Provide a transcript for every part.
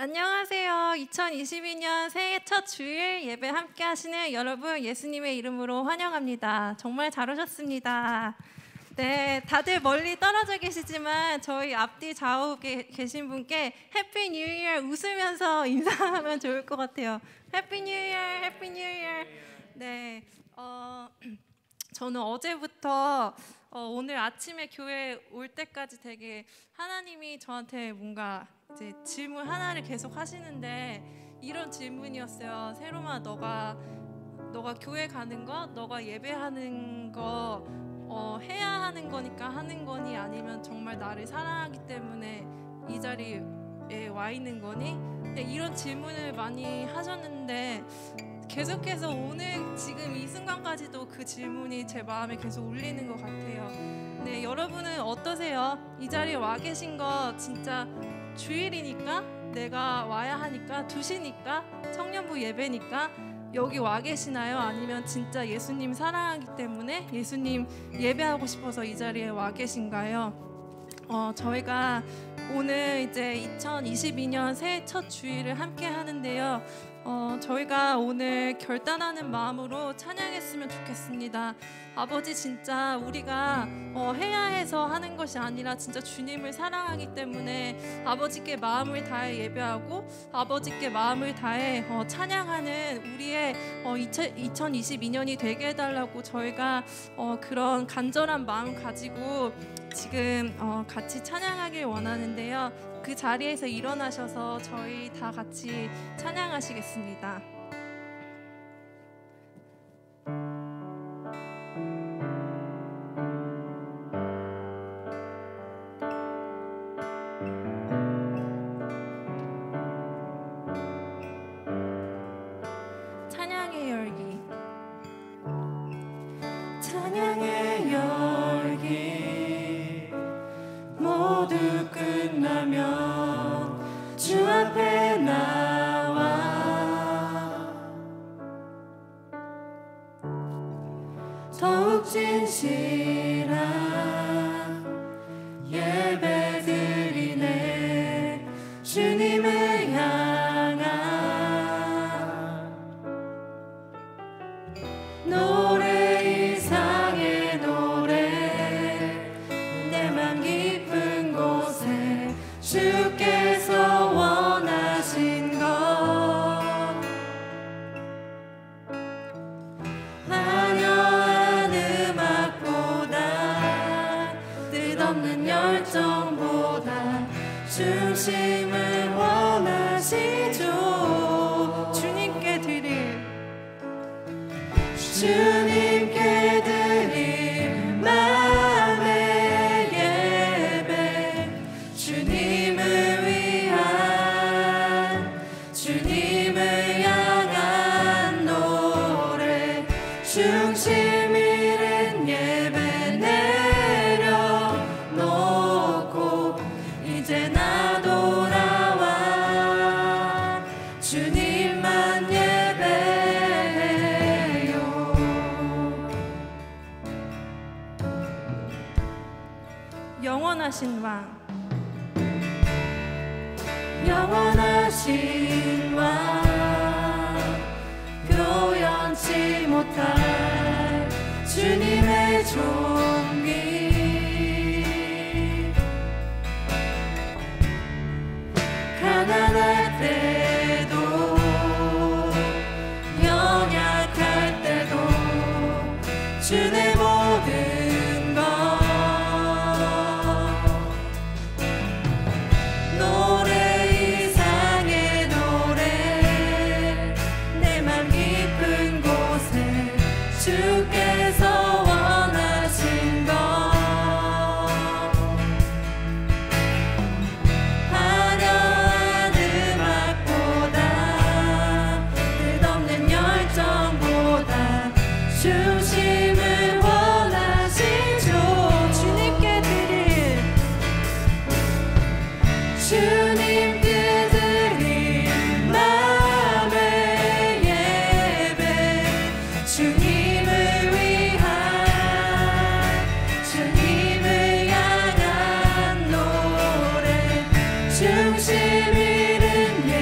안녕하세요. 2022년 새해 첫 주일 예배 함께 하시는 여러분 예수님의 이름으로 환영합니다. 정말 잘 오셨습니다. 네, 다들 멀리 떨어져 계시지만 저희 앞뒤 좌우에 계신 분께 해피 뉴 이어 웃으면서 인사하면 좋을 것 같아요. 해피 뉴 이어, 해피 뉴 이어. 네, 저는 어제부터 오늘 아침에 교회 올 때까지 되게 하나님이 저한테 뭔가 이제 질문 하나를 계속 하시는데 이런 질문이었어요. 세롬아, 너가 교회 가는 거, 너가 예배하는 거 해야 하는 거니까 하는 거니, 아니면 정말 나를 사랑하기 때문에 이 자리에 와 있는 거니? 네, 이런 질문을 많이 하셨는데 계속해서 오늘 지금 이 순간까지도 그 질문이 제 마음에 계속 울리는 것 같아요. 네, 여러분은 어떠세요? 이 자리에 와 계신 거 진짜 주일이니까, 내가 와야 하니까, 2시니까, 청년부 예배니까 여기 와 계시나요? 아니면 진짜 예수님 사랑하기 때문에 예수님 예배하고 싶어서 이 자리에 와 계신가요? 저희가 오늘 이제 2022년 새해 첫 주일을 함께 하는데요. 저희가 오늘 결단하는 마음으로 찬양했으면 좋겠습니다. 아버지, 진짜 우리가 해야 해서 하는 것이 아니라 진짜 주님을 사랑하기 때문에 아버지께 마음을 다해 예배하고 아버지께 마음을 다해 찬양하는 우리의 2022년이 되게 해달라고 저희가 그런 간절한 마음 가지고 지금 같이 찬양하길 원하는데요. 그 자리에서 일어나셔서 저희 다 같이 찬양하시겠습니다. 찬양의 열기, 찬양의 열기, 모두 끝나면 주 앞에 나와 더욱 진실한 예배 드리네. 주님을 향한 노래 이상의 노래, 내 맘 깊은 곳에 주께서 원하신 것, 화려한 음악보다 뜻없는 열정보다 중심을 원하시죠. 주님께 드릴 마음의 예배, 주님을 위한, 주님을 향한 노래, 중심 잃은 예배 내려놓고 이제 나 돌아와 주님만 예배해요. 영원하신 왕, 영원하신 왕, 표현치 못할 주님의 존귀, 가난할 때도 연약할 때도 주의 모든 것, 노래 이상의 노래, 내 맘 깊은 곳에 주께서 원하신 것, 화려한 음악보다 뜻없는 열정보다 중심을 원하시죠. 주님께 드릴 마음의 예배, 주님을 위한, 주님을 향한 노래, 중심 잃은 예배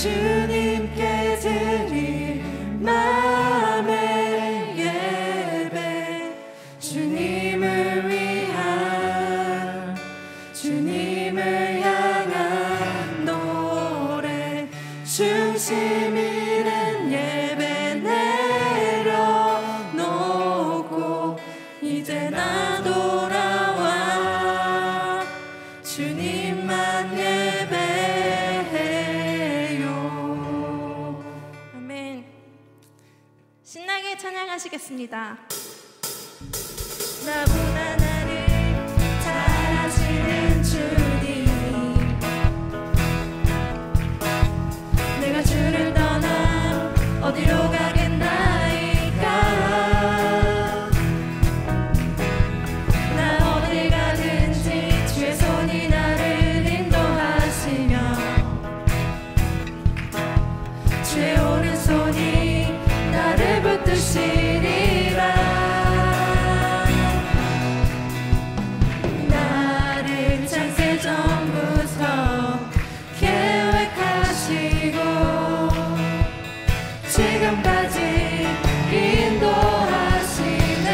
주님께 드릴 마음의 예배, 주님을 위한, 주님을 향한 노래, 중심 있는 예배 내려놓고 이제 나 돌아와 주님만 예배해요. 아멘. 신나게 찬양하시겠습니다. 나보다 나를 잘 아시는 주님, 내가 주를 떠나 어디로 가겠나이까. 나 어디 가든지 주의 손이 나를 인도하시며 주의 오른손이 나를 붙드시리라. 나를 창세전부터 계획하시고 지금까지 인도하시네.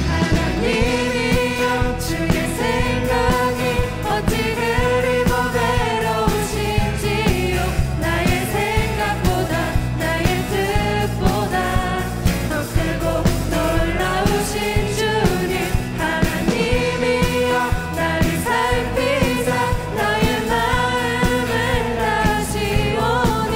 하나님이여 주의 생각이 어찌 그리고 외로우신지요. 나의 생각보다 나의 뜻보다 더 크고 놀라우신 주님, 하나님이여 나를 살피사 나의 마음을 다시 오니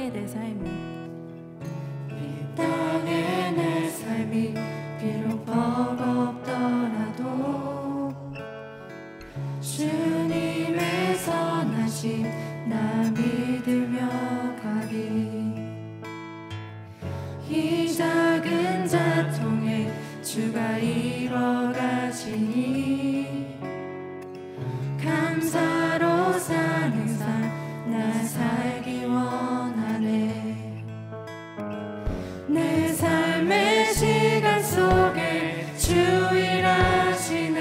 땅의 내 삶이 이 땅의 내 삶이 비록 버겁더라도 주님의 선하심 나 믿으며 가리. 이 작은 자통에 주가 이뤄가시니 감사로 사는 삶 나 살기 원하네. 내 삶의 시간 속에 주 일하시네.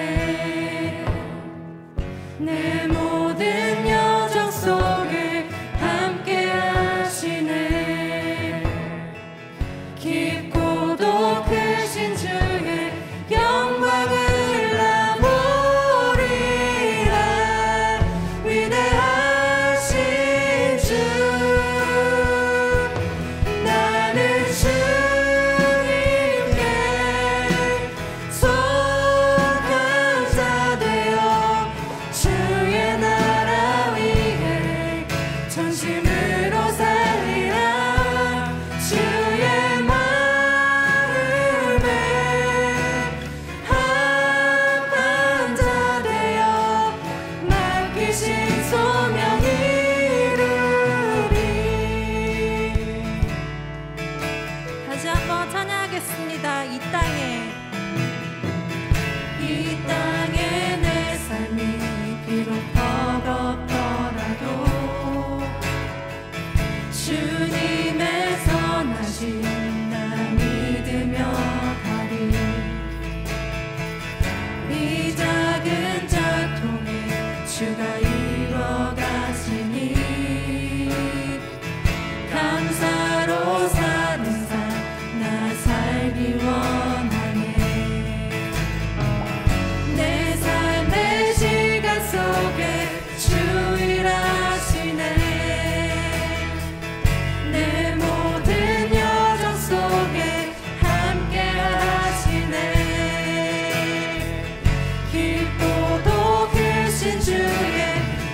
내 모든 여정 속에 함께 하시네. 깊고도 크신 주의 영광을 나 보리라. 위대하신 주 나는 주님께 속한 자 되어 주의 나라 위에 전심으로 살리라. 주의 마음에 합한 자 되어 맡기신 소명 이루리. 다시 한번 찬양하겠습니다. 이 땅에 내 삶이 비록 버겁더라도 주님의 선하심 나 믿으며 가리. 이 작은 자통에 주가 이뤄가시니 감사로 사는 삶 나 살기 원하네. 내 삶의 시간 속에 주 일하시네. 내 모든 여정 속에 함께 하시네. 깊고도 크신 주의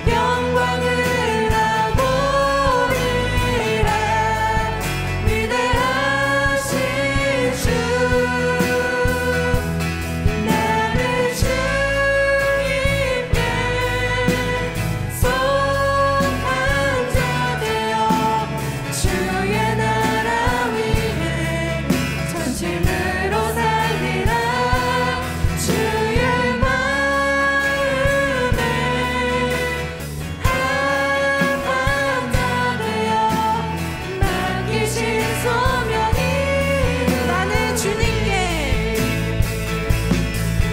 영광을 나 보리라. 위대하신 주 나는 주님께 속한 자 되어 주의 나라 위에 전심으로 살리라. 주의 마음에 합한 자 되어 맡기신 소명이 나는 주님께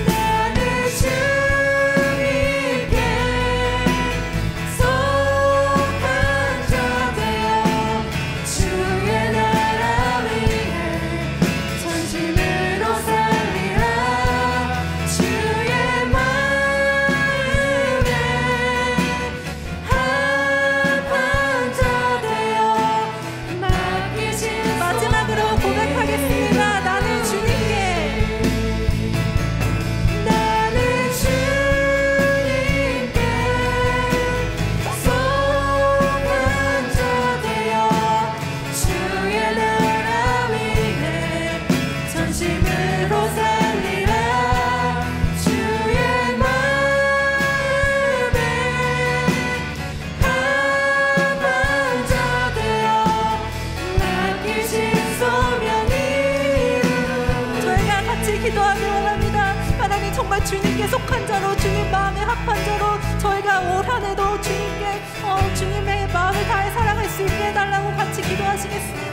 나는 주님께 속한 자 되어 주의 나라 위에 전심으로 살리라. 주의 마음에 합한 자 되어 맡기신 마지막으로 고백하겠습니다. 나는 주님께 나는 주님께 속한 자 되어 주의 나라 위에 전심으로 살리라. 주의 마음에 합한 자 되어 맡기신 소명이 저희가 같이 기도하기 원합니다. 하나님 정말 주님께 속한 자로 주님 마음에 합한 자로 저희가 올 한 해도 주님께 주님의 마음을 다해 살아갈 수 있게 해달라고 같이 기도하시겠습니다.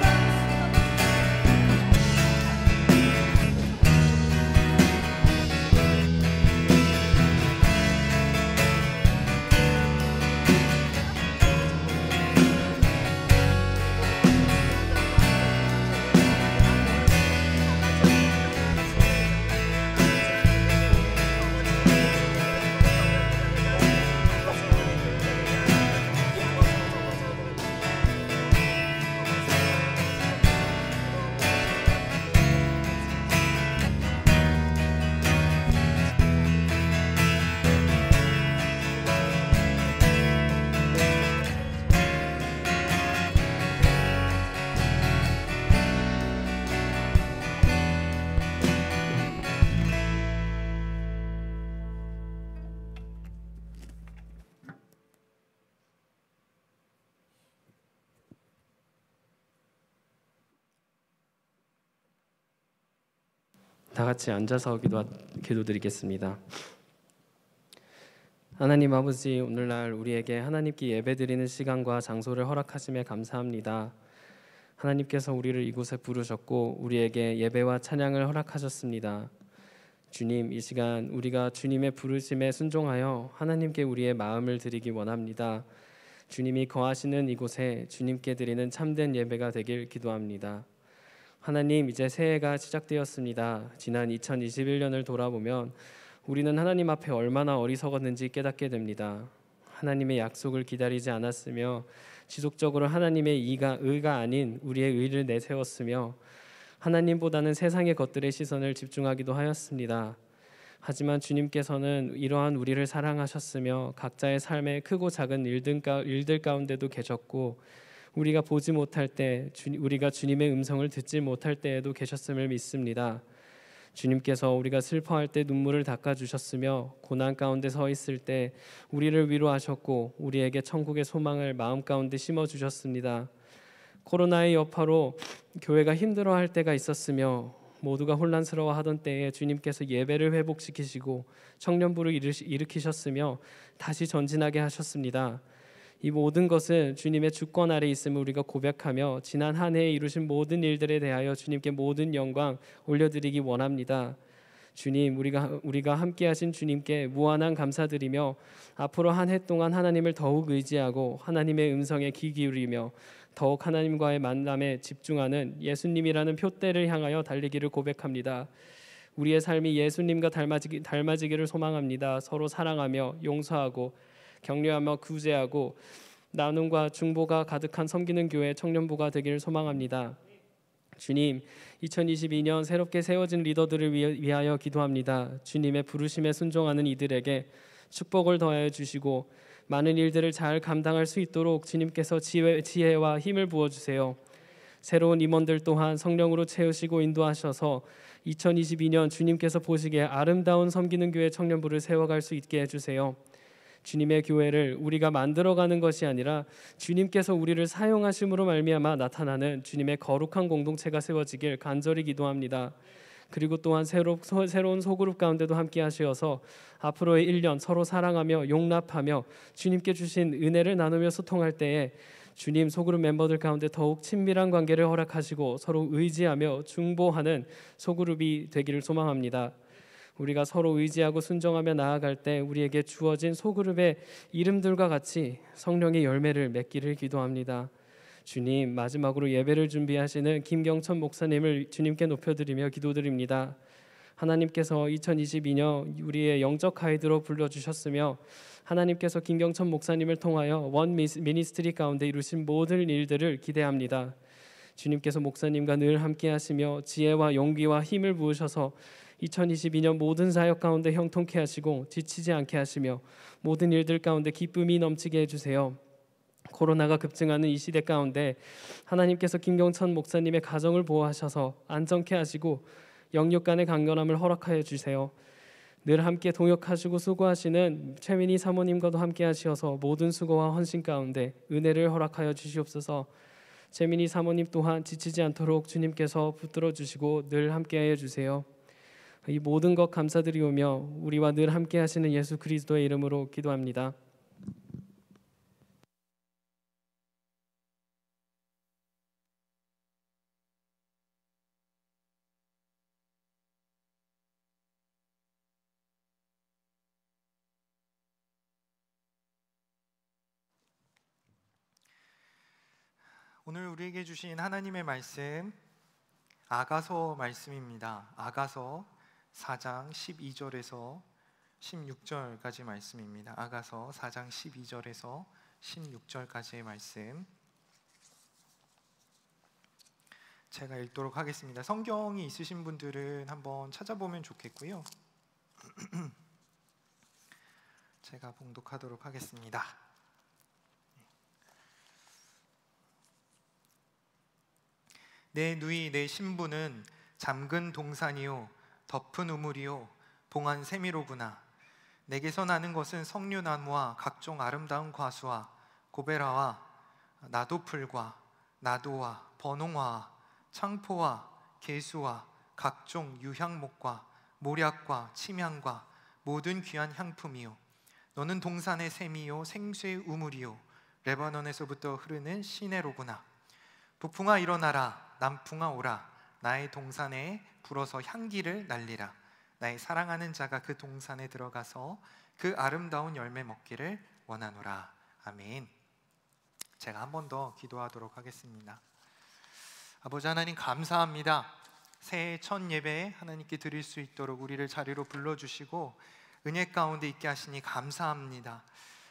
다 같이 앉아서 기도드리겠습니다. 하나님 아버지, 오늘날 우리에게 하나님께 예배드리는 시간과 장소를 허락하심에 감사합니다. 하나님께서 우리를 이곳에 부르셨고 우리에게 예배와 찬양을 허락하셨습니다. 주님, 이 시간 우리가 주님의 부르심에 순종하여 하나님께 우리의 마음을 드리기 원합니다. 주님이 거하시는 이곳에 주님께 드리는 참된 예배가 되길 기도합니다. 하나님, 이제 새해가 시작되었습니다. 지난 2021년을 돌아보면 우리는 하나님 앞에 얼마나 어리석었는지 깨닫게 됩니다. 하나님의 약속을 기다리지 않았으며 지속적으로 하나님의 의가 아닌 우리의 의를 내세웠으며 하나님보다는 세상의 것들의 시선을 집중하기도 하였습니다. 하지만 주님께서는 이러한 우리를 사랑하셨으며 각자의 삶의 크고 작은 일들 가운데도 계셨고 우리가 보지 못할 때, 우리가 주님의 음성을 듣지 못할 때에도 계셨음을 믿습니다. 주님께서 우리가 슬퍼할 때 눈물을 닦아주셨으며 고난 가운데 서 있을 때 우리를 위로하셨고 우리에게 천국의 소망을 마음 가운데 심어주셨습니다. 코로나의 여파로 교회가 힘들어할 때가 있었으며 모두가 혼란스러워하던 때에 주님께서 예배를 회복시키시고 청년부를 일으키셨으며 다시 전진하게 하셨습니다. 이 모든 것은 주님의 주권 아래 있음을 우리가 고백하며 지난 한 해에 이루신 모든 일들에 대하여 주님께 모든 영광 올려드리기 원합니다. 주님, 우리가 함께하신 주님께 무한한 감사드리며 앞으로 한 해 동안 하나님을 더욱 의지하고 하나님의 음성에 귀 기울이며 더욱 하나님과의 만남에 집중하는 예수님이라는 표대를 향하여 달리기를 고백합니다. 우리의 삶이 예수님과 닮아지기를 소망합니다. 서로 사랑하며 용서하고 격려하며 구제하고 나눔과 중보가 가득한 섬기는 교회 청년부가 되기를 소망합니다. 주님, 2022년 새롭게 세워진 리더들을 위하여 기도합니다. 주님의 부르심에 순종하는 이들에게 축복을 더하여 주시고 많은 일들을 잘 감당할 수 있도록 주님께서 지혜와 힘을 부어주세요. 새로운 임원들 또한 성령으로 채우시고 인도하셔서 2022년 주님께서 보시기에 아름다운 섬기는 교회 청년부를 세워갈 수 있게 해주세요. 주님의 교회를 우리가 만들어가는 것이 아니라 주님께서 우리를 사용하심으로 말미암아 나타나는 주님의 거룩한 공동체가 세워지길 간절히 기도합니다. 그리고 또한 새로운 소그룹 가운데도 함께 하시어서 앞으로의 1년 서로 사랑하며 용납하며 주님께 주신 은혜를 나누며 소통할 때에 주님, 소그룹 멤버들 가운데 더욱 친밀한 관계를 허락하시고 서로 의지하며 중보하는 소그룹이 되기를 소망합니다. 우리가 서로 의지하고 순종하며 나아갈 때 우리에게 주어진 소그룹의 이름들과 같이 성령의 열매를 맺기를 기도합니다. 주님, 마지막으로 예배를 준비하시는 김경천 목사님을 주님께 높여드리며 기도드립니다. 하나님께서 2022년 우리의 영적 가이드로 불러주셨으며 하나님께서 김경천 목사님을 통하여 원 미니스트리 가운데 이루신 모든 일들을 기대합니다. 주님께서 목사님과 늘 함께 하시며 지혜와 용기와 힘을 부으셔서 2022년 모든 사역 가운데 형통케 하시고 지치지 않게 하시며 모든 일들 가운데 기쁨이 넘치게 해주세요. 코로나가 급증하는 이 시대 가운데 하나님께서 김경천 목사님의 가정을 보호하셔서 안정케 하시고 영육 간의 강건함을 허락하여 주세요. 늘 함께 동역하시고 수고하시는 최민희 사모님과도 함께 하시어서 모든 수고와 헌신 가운데 은혜를 허락하여 주시옵소서. 최민희 사모님 또한 지치지 않도록 주님께서 붙들어 주시고 늘 함께하여 주세요. 이 모든 것 감사드리오며 우리와 늘 함께 하시는 예수 그리스도의 이름으로 기도합니다. 오늘 우리에게 주신 하나님의 말씀 아가서 말씀입니다. 아가서 4장 12절에서 16절까지 말씀입니다. 아가서 4장 12절에서 16절까지의 말씀 제가 읽도록 하겠습니다. 성경이 있으신 분들은 한번 찾아보면 좋겠고요. 제가 봉독하도록 하겠습니다. 내 누이 내 신부는 잠근 동산이요 덮은 우물이요 봉한 세미로구나. 내게서 나는 것은 석류나무와 각종 아름다운 과수와 고베라와 나도풀과 나도와 버농화와 창포와 개수와 각종 유향목과 모략과 침향과 모든 귀한 향품이요 너는 동산의 샘이요 생수의 우물이요 레바논에서부터 흐르는 시내로구나. 북풍아 일어나라, 남풍아 오라. 나의 동산에 불어서 향기를 날리라. 나의 사랑하는 자가 그 동산에 들어가서 그 아름다운 열매 먹기를 원하노라. 아멘. 제가 한 번 더 기도하도록 하겠습니다. 아버지 하나님, 감사합니다. 새해 첫 예배에 하나님께 드릴 수 있도록 우리를 자리로 불러주시고 은혜 가운데 있게 하시니 감사합니다.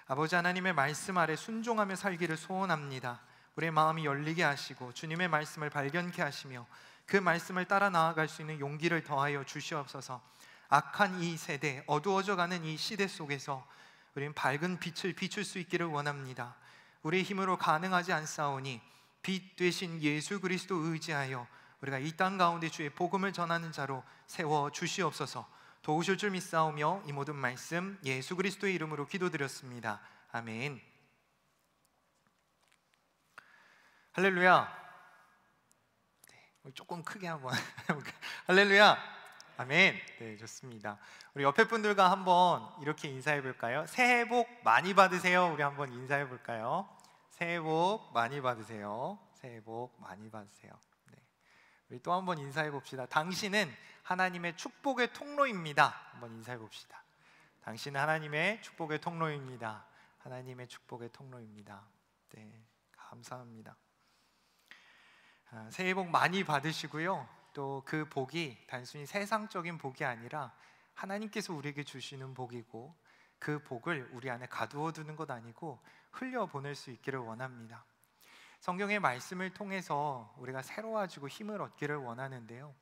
아버지 하나님의 말씀 아래 순종하며 살기를 소원합니다. 우리의 마음이 열리게 하시고 주님의 말씀을 발견케 하시며 그 말씀을 따라 나아갈 수 있는 용기를 더하여 주시옵소서. 악한 이 세대, 어두워져가는 이 시대 속에서 우리는 밝은 빛을 비출 수 있기를 원합니다. 우리의 힘으로 가능하지 않사오니 빛 되신 예수 그리스도 의지하여 우리가 이 땅 가운데 주의 복음을 전하는 자로 세워 주시옵소서. 도우실 줄 믿사오며 이 모든 말씀 예수 그리스도의 이름으로 기도드렸습니다. 아멘. 할렐루야. 조금 크게 한번 할렐루야. 아멘. 네, 좋습니다. 우리 옆에 분들과 한번 이렇게 인사해 볼까요? 새해 복 많이 받으세요. 우리 한번 인사해 볼까요? 새해 복 많이 받으세요. 새해 복 많이 받으세요. 네. 우리 또 한번 인사해 봅시다. 당신은 하나님의 축복의 통로입니다. 한번 인사해 봅시다. 당신은 하나님의 축복의 통로입니다. 하나님의 축복의 통로입니다. 네, 감사합니다. 새해 복 많이 받으시고요. 또 그 복이 단순히 세상적인 복이 아니라 하나님께서 우리에게 주시는 복이고 그 복을 우리 안에 가두어 두는 것 아니고 흘려보낼 수 있기를 원합니다. 성경의 말씀을 통해서 우리가 새로워지고 힘을 얻기를 원하는데요,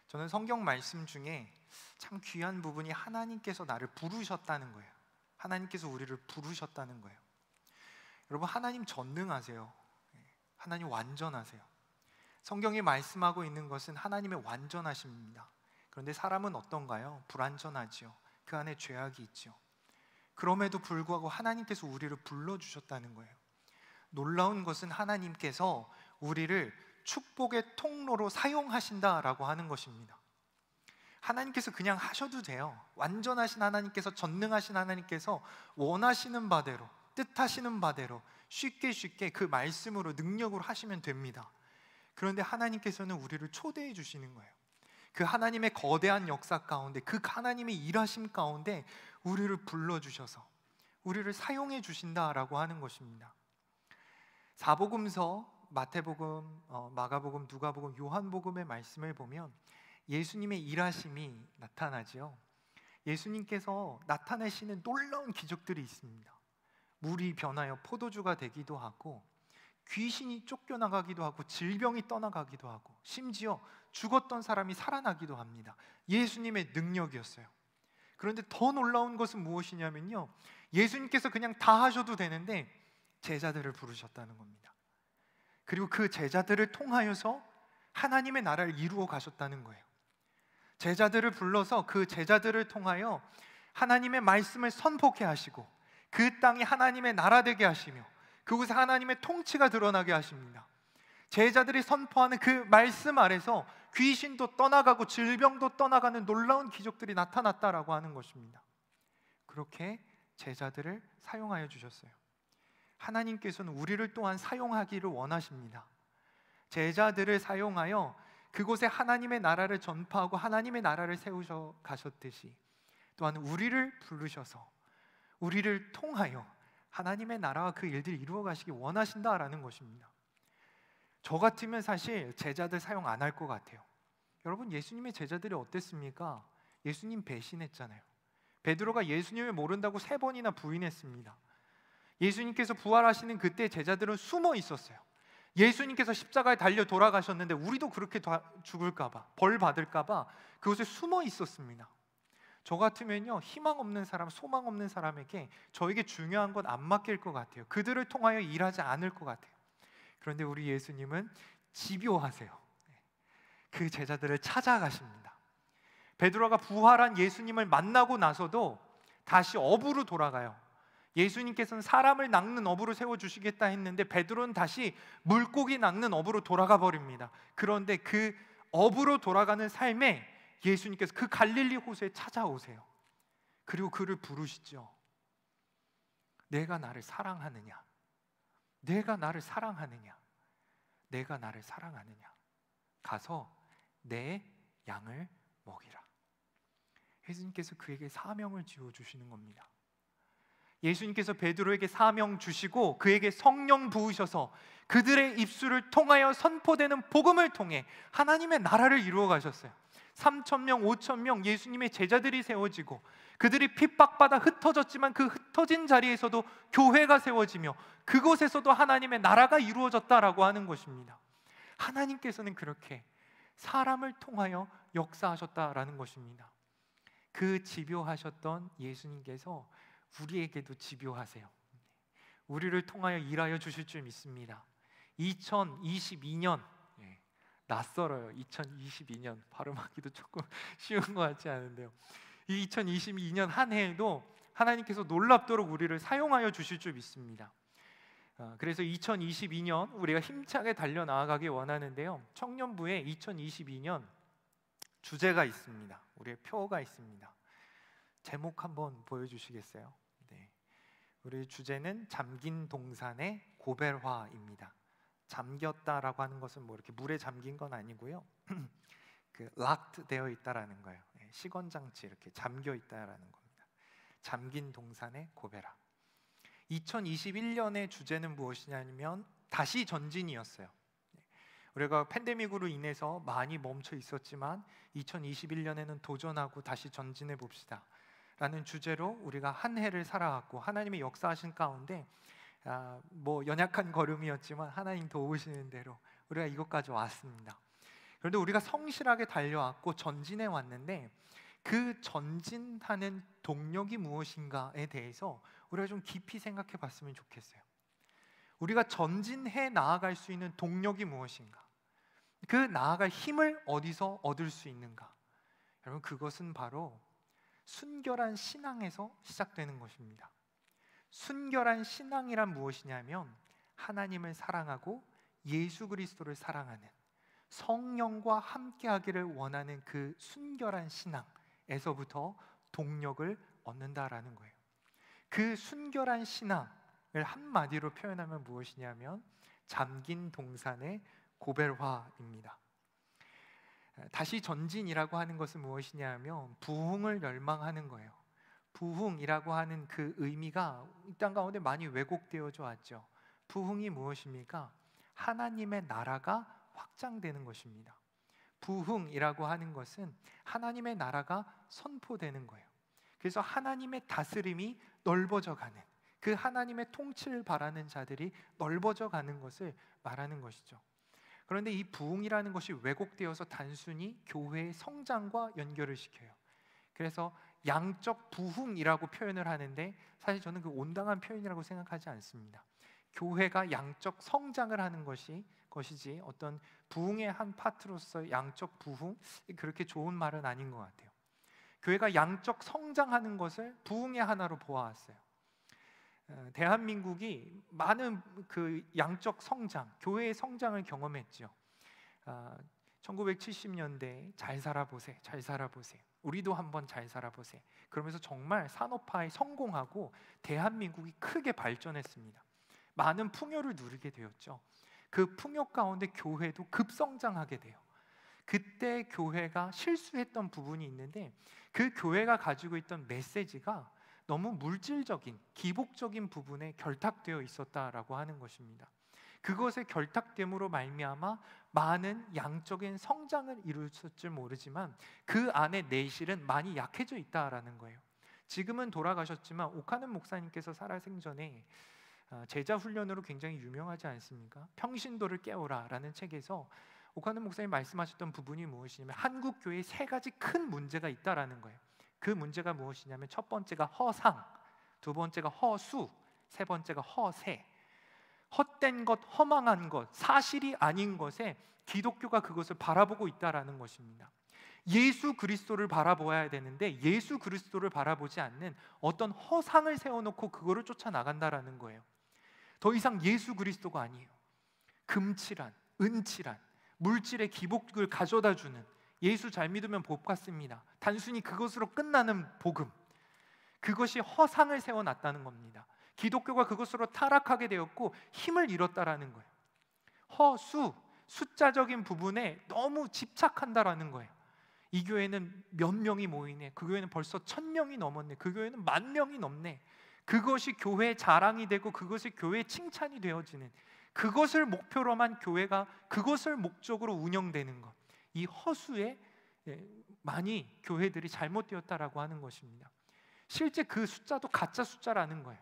저는 성경 말씀 중에 참 귀한 부분이 하나님께서 나를 부르셨다는 거예요. 하나님께서 우리를 부르셨다는 거예요. 여러분, 하나님 전능하세요. 하나님 완전하세요. 성경이 말씀하고 있는 것은 하나님의 완전하심입니다. 그런데 사람은 어떤가요? 불완전하지요. 그 안에 죄악이 있죠. 그럼에도 불구하고 하나님께서 우리를 불러주셨다는 거예요. 놀라운 것은 하나님께서 우리를 축복의 통로로 사용하신다라고 하는 것입니다. 하나님께서 그냥 하셔도 돼요. 완전하신 하나님께서, 전능하신 하나님께서 원하시는 바대로, 뜻하시는 바대로 쉽게 그 말씀으로, 능력으로 하시면 됩니다. 그런데 하나님께서는 우리를 초대해 주시는 거예요. 그 하나님의 거대한 역사 가운데, 그 하나님의 일하심 가운데 우리를 불러주셔서 우리를 사용해 주신다라고 하는 것입니다. 사복음서, 마태복음, 마가복음, 누가복음, 요한복음의 말씀을 보면 예수님의 일하심이 나타나지요. 예수님께서 나타내시는 놀라운 기적들이 있습니다. 물이 변하여 포도주가 되기도 하고, 귀신이 쫓겨나가기도 하고, 질병이 떠나가기도 하고, 심지어 죽었던 사람이 살아나기도 합니다. 예수님의 능력이었어요. 그런데 더 놀라운 것은 무엇이냐면요, 예수님께서 그냥 다 하셔도 되는데 제자들을 부르셨다는 겁니다. 그리고 그 제자들을 통하여서 하나님의 나라를 이루어 가셨다는 거예요. 제자들을 불러서 그 제자들을 통하여 하나님의 말씀을 선포케 하시고 그 땅이 하나님의 나라 되게 하시며 그곳에 하나님의 통치가 드러나게 하십니다. 제자들이 선포하는 그 말씀 아래서 귀신도 떠나가고 질병도 떠나가는 놀라운 기적들이 나타났다라고 하는 것입니다. 그렇게 제자들을 사용하여 주셨어요. 하나님께서는 우리를 또한 사용하기를 원하십니다. 제자들을 사용하여 그곳에 하나님의 나라를 전파하고 하나님의 나라를 세우셔 가셨듯이 또한 우리를 부르셔서 우리를 통하여 하나님의 나라와 그 일들을 이루어 가시기 원하신다라는 것입니다. 저 같으면 사실 제자들 사용 안 할 것 같아요. 여러분, 예수님의 제자들이 어땠습니까? 예수님 배신했잖아요. 베드로가 예수님을 모른다고 3번이나 부인했습니다. 예수님께서 부활하시는 그때 제자들은 숨어 있었어요. 예수님께서 십자가에 달려 돌아가셨는데 우리도 그렇게 죽을까 봐, 벌 받을까 봐 그곳에 숨어 있었습니다. 저 같으면요, 희망 없는 사람, 소망 없는 사람에게 저에게 중요한 건 안 맡길 것 같아요. 그들을 통하여 일하지 않을 것 같아요. 그런데 우리 예수님은 집요하세요. 그 제자들을 찾아가십니다. 베드로가 부활한 예수님을 만나고 나서도 다시 업으로 돌아가요. 예수님께서는 사람을 낚는 업으로 세워주시겠다 했는데 베드로는 다시 물고기 낚는 업으로 돌아가 버립니다. 그런데 그 업으로 돌아가는 삶에 예수님께서 그 갈릴리 호수에 찾아오세요. 그리고 그를 부르시죠. 내가 나를 사랑하느냐? 내가 나를 사랑하느냐? 내가 나를 사랑하느냐? 가서 내 양을 먹이라. 예수님께서 그에게 사명을 지어주시는 겁니다. 예수님께서 베드로에게 사명 주시고 그에게 성령 부으셔서 그들의 입술을 통하여 선포되는 복음을 통해 하나님의 나라를 이루어 가셨어요. 3,000명, 5,000명 예수님의 제자들이 세워지고 그들이 핍박받아 흩어졌지만 그 흩어진 자리에서도 교회가 세워지며 그곳에서도 하나님의 나라가 이루어졌다라고 하는 것입니다. 하나님께서는 그렇게 사람을 통하여 역사하셨다라는 것입니다. 그 집요하셨던 예수님께서 우리에게도 집요하세요. 우리를 통하여 일하여 주실 줄 믿습니다. 2022년 낯설어요. 2022년 발음하기도 조금 쉬운 것 같지 않은데요. 이 2022년 한 해에도 하나님께서 놀랍도록 우리를 사용하여 주실 줄 믿습니다. 그래서 2022년 우리가 힘차게 달려나가길 원하는데요. 청년부에 2022년 주제가 있습니다. 우리의 표가 있습니다. 제목 한번 보여주시겠어요? 네. 우리 주제는 잠긴 동산의 고벨화입니다. 잠겼다라고 하는 것은 뭐 이렇게 물에 잠긴 건 아니고요. 그 locked 되어 있다라는 거예요. 시건 장치 이렇게 잠겨 있다라는 겁니다. 잠긴 동산의 고벨화. 2021년의 주제는 무엇이냐면 다시 전진이었어요. 우리가 팬데믹으로 인해서 많이 멈춰 있었지만 2021년에는 도전하고 다시 전진해 봅시다 라는 주제로 우리가 한 해를 살아왔고 하나님의 역사하신 가운데 뭐 연약한 걸음이었지만 하나님 도우시는 대로 우리가 이것까지 왔습니다. 그런데 우리가 성실하게 달려왔고 전진해 왔는데 그 전진하는 동력이 무엇인가에 대해서 우리가 좀 깊이 생각해 봤으면 좋겠어요. 우리가 전진해 나아갈 수 있는 동력이 무엇인가? 그 나아갈 힘을 어디서 얻을 수 있는가? 여러분, 그것은 바로 순결한 신앙에서 시작되는 것입니다. 순결한 신앙이란 무엇이냐면 하나님을 사랑하고 예수 그리스도를 사랑하는 성령과 함께하기를 원하는 그 순결한 신앙에서부터 동력을 얻는다라는 거예요. 그 순결한 신앙을 한마디로 표현하면 무엇이냐면 잠긴 동산의 고벨화입니다. 다시 전진이라고 하는 것은 무엇이냐면 부흥을 열망하는 거예요. 부흥이라고 하는 그 의미가 이 땅 가운데 많이 왜곡되어져 왔죠. 부흥이 무엇입니까? 하나님의 나라가 확장되는 것입니다. 부흥이라고 하는 것은 하나님의 나라가 선포되는 거예요. 그래서 하나님의 다스림이 넓어져 가는, 그 하나님의 통치를 바라는 자들이 넓어져 가는 것을 말하는 것이죠. 그런데 이 부흥이라는 것이 왜곡되어서 단순히 교회의 성장과 연결을 시켜요. 그래서 양적 부흥이라고 표현을 하는데 사실 저는 그 온당한 표현이라고 생각하지 않습니다. 교회가 양적 성장을 하는 것이지 어떤 부흥의 한 파트로서 양적 부흥, 그렇게 좋은 말은 아닌 것 같아요. 교회가 양적 성장하는 것을 부흥의 하나로 보아왔어요. 대한민국이 많은 그 양적 성장, 교회의 성장을 경험했죠. 1970년대에 잘 살아보세, 잘 살아보세, 우리도 한번 잘 살아보세, 그러면서 정말 산업화에 성공하고 대한민국이 크게 발전했습니다. 많은 풍요를 누리게 되었죠. 그 풍요 가운데 교회도 급성장하게 돼요. 그때 교회가 실수했던 부분이 있는데 그 교회가 가지고 있던 메시지가 너무 물질적인, 기복적인 부분에 결탁되어 있었다라고 하는 것입니다. 그것의 결탁됨으로 말미암아 많은 양적인 성장을 이루었을지 모르지만 그 안에 내실은 많이 약해져 있다라는 거예요. 지금은 돌아가셨지만 오카는 목사님께서 살아생전에 제자 훈련으로 굉장히 유명하지 않습니까? 평신도를 깨우라 라는 책에서 오카는 목사님 말씀하셨던 부분이 무엇이냐면 한국 교회에 세 가지 큰 문제가 있다라는 거예요. 그 문제가 무엇이냐면 첫 번째가 허상, 두 번째가 허수, 세 번째가 허세. 헛된 것, 허망한 것, 사실이 아닌 것에 기독교가 그것을 바라보고 있다라는 것입니다. 예수 그리스도를 바라보아야 되는데 예수 그리스도를 바라보지 않는 어떤 허상을 세워놓고 그거를 쫓아나간다라는 거예요. 더 이상 예수 그리스도가 아니에요. 금칠한, 은칠한, 물질의 기복을 가져다 주는, 예수 잘 믿으면 복 받습니다, 단순히 그것으로 끝나는 복음, 그것이 허상을 세워놨다는 겁니다. 기독교가 그것으로 타락하게 되었고 힘을 잃었다라는 거예요. 허수, 숫자적인 부분에 너무 집착한다라는 거예요. 이 교회는 몇 명이 모이네, 그 교회는 벌써 1000명이 넘었네, 그 교회는 10,000명이 넘네. 그것이 교회의 자랑이 되고 그것이 교회의 칭찬이 되어지는, 그것을 목표로만 교회가 그것을 목적으로 운영되는 것, 이 허수에 많이 교회들이 잘못되었다라고 하는 것입니다. 실제 그 숫자도 가짜 숫자라는 거예요.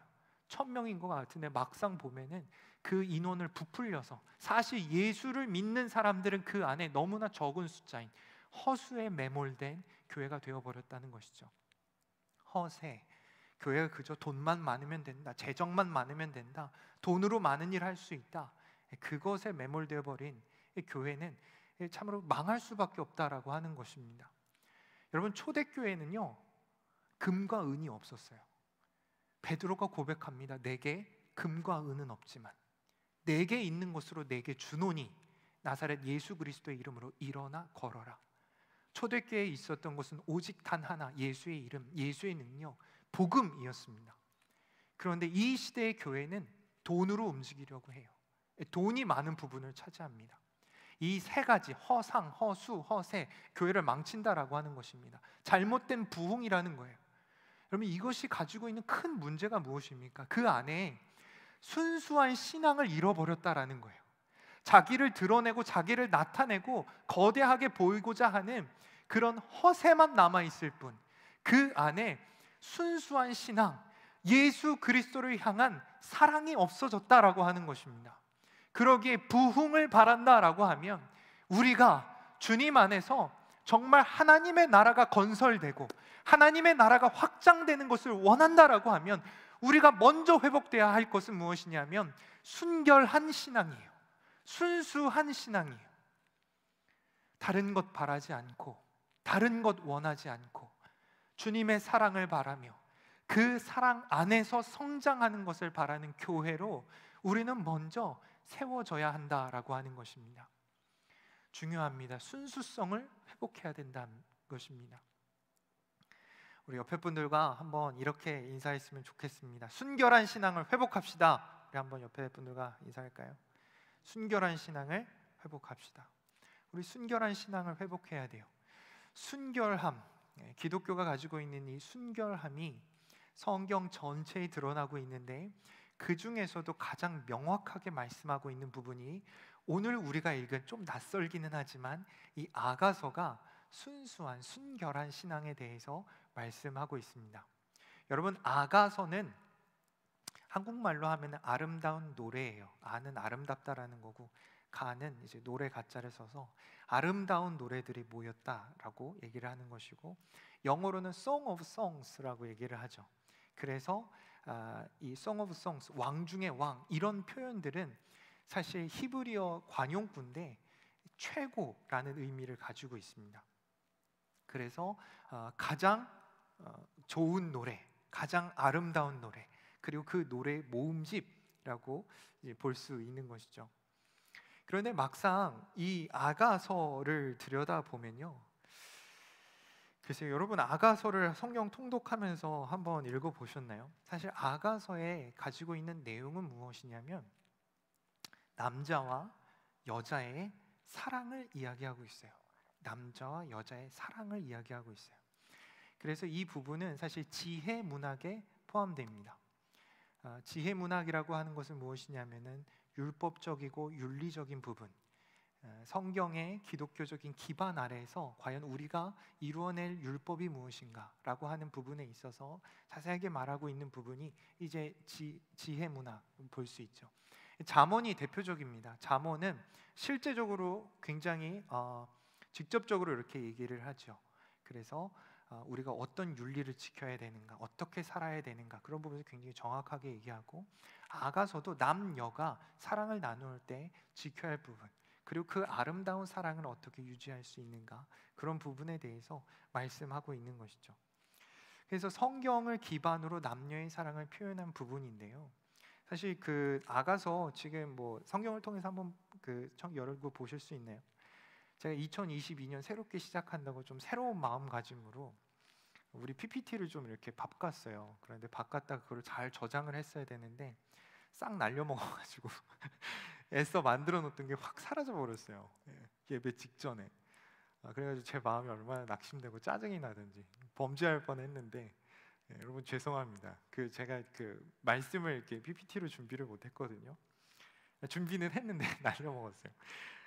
1000명인 것 같은데 막상 보면은 그 인원을 부풀려서 사실 예수를 믿는 사람들은 그 안에 너무나 적은 숫자인 허수에 매몰된 교회가 되어버렸다는 것이죠. 허세, 교회가 그저 돈만 많으면 된다, 재정만 많으면 된다, 돈으로 많은 일 할 수 있다, 그것에 매몰되어 버린 교회는 참으로 망할 수밖에 없다라고 하는 것입니다. 여러분, 초대교회는요 금과 은이 없었어요. 베드로가 고백합니다. 내게 금과 은은 없지만 내게 있는 것으로 내게 주노니 나사렛 예수 그리스도의 이름으로 일어나 걸어라. 초대교회에 있었던 것은 오직 단 하나, 예수의 이름, 예수의 능력, 복음이었습니다. 그런데 이 시대의 교회는 돈으로 움직이려고 해요. 돈이 많은 부분을 차지합니다. 이 세 가지, 허상, 허수, 허세, 교회를 망친다라고 하는 것입니다. 잘못된 부흥이라는 거예요. 여러분, 이것이 가지고 있는 큰 문제가 무엇입니까? 그 안에 순수한 신앙을 잃어버렸다라는 거예요. 자기를 드러내고 자기를 나타내고 거대하게 보이고자 하는 그런 허세만 남아있을 뿐, 그 안에 순수한 신앙, 예수 그리스도를 향한 사랑이 없어졌다라고 하는 것입니다. 그러기에 부흥을 바란다라고 하면 우리가 주님 안에서 정말 하나님의 나라가 건설되고 하나님의 나라가 확장되는 것을 원한다라고 하면 우리가 먼저 회복되어야 할 것은 무엇이냐면 순결한 신앙이에요. 순수한 신앙이에요. 다른 것 바라지 않고 다른 것 원하지 않고 주님의 사랑을 바라며 그 사랑 안에서 성장하는 것을 바라는 교회로 우리는 먼저 세워져야 한다라고 하는 것입니다. 중요합니다. 순수성을 회복해야 된다는 것입니다. 우리 옆에 분들과 한번 이렇게 인사했으면 좋겠습니다. 순결한 신앙을 회복합시다. 우리 한번 옆에 분들과 인사할까요? 순결한 신앙을 회복합시다. 우리 순결한 신앙을 회복해야 돼요. 순결함, 기독교가 가지고 있는 이 순결함이 성경 전체에 드러나고 있는데 그 중에서도 가장 명확하게 말씀하고 있는 부분이 오늘 우리가 읽은, 좀 낯설기는 하지만 이 아가서가 순수한 순결한 신앙에 대해서 말씀하고 있습니다. 여러분, 아가서는 한국말로 하면 아름다운 노래예요. 아는 아름답다라는 거고, 가는 이제 노래 가짜를 써서 아름다운 노래들이 모였다라고 얘기를 하는 것이고, 영어로는 Song of Songs라고 얘기를 하죠. 그래서 이 Song of Songs, 왕 중의 왕, 이런 표현들은 사실 히브리어 관용구인데 최고라는 의미를 가지고 있습니다. 그래서 가장 좋은 노래, 가장 아름다운 노래, 그리고 그 노래의 모음집이라고 볼 수 있는 것이죠. 그런데 막상 이 아가서를 들여다보면요, 글쎄요, 여러분 아가서를 성경 통독하면서 한번 읽어보셨나요? 사실 아가서에 가지고 있는 내용은 무엇이냐면 남자와 여자의 사랑을 이야기하고 있어요. 남자와 여자의 사랑을 이야기하고 있어요. 그래서 이 부분은 사실 지혜 문학에 포함됩니다. 지혜 문학이라고 하는 것은 무엇이냐면은 율법적이고 윤리적인 부분, 성경의 기독교적인 기반 아래에서 과연 우리가 이루어낼 율법이 무엇인가라고 하는 부분에 있어서 자세하게 말하고 있는 부분이 이제 지혜 문학 볼 수 있죠. 잠언이 대표적입니다. 잠언은 실제적으로 굉장히 직접적으로 이렇게 얘기를 하죠. 그래서 우리가 어떤 윤리를 지켜야 되는가, 어떻게 살아야 되는가, 그런 부분을 굉장히 정확하게 얘기하고, 아가서도 남녀가 사랑을 나눌 때 지켜야 할 부분, 그리고 그 아름다운 사랑을 어떻게 유지할 수 있는가, 그런 부분에 대해서 말씀하고 있는 것이죠. 그래서 성경을 기반으로 남녀의 사랑을 표현한 부분인데요, 사실 그 아가서 지금 뭐 성경을 통해서 한번 그 청 열고 보실 수 있나요? 제가 2022년 새롭게 시작한다고 좀 새로운 마음가짐으로 우리 PPT를 좀 이렇게 바꿨어요. 그런데 바꿨다가 그걸 잘 저장을 했어야 되는데 싹 날려먹어가지고 애써 만들어 놓던 게 확 사라져 버렸어요. 예배 직전에. 그래가지고 제 마음이 얼마나 낙심되고 짜증이 나든지 범죄할 뻔했는데 여러분 죄송합니다. 제가 말씀을 이렇게 PPT로 준비를 못했거든요. 준비는 했는데 날려먹었어요.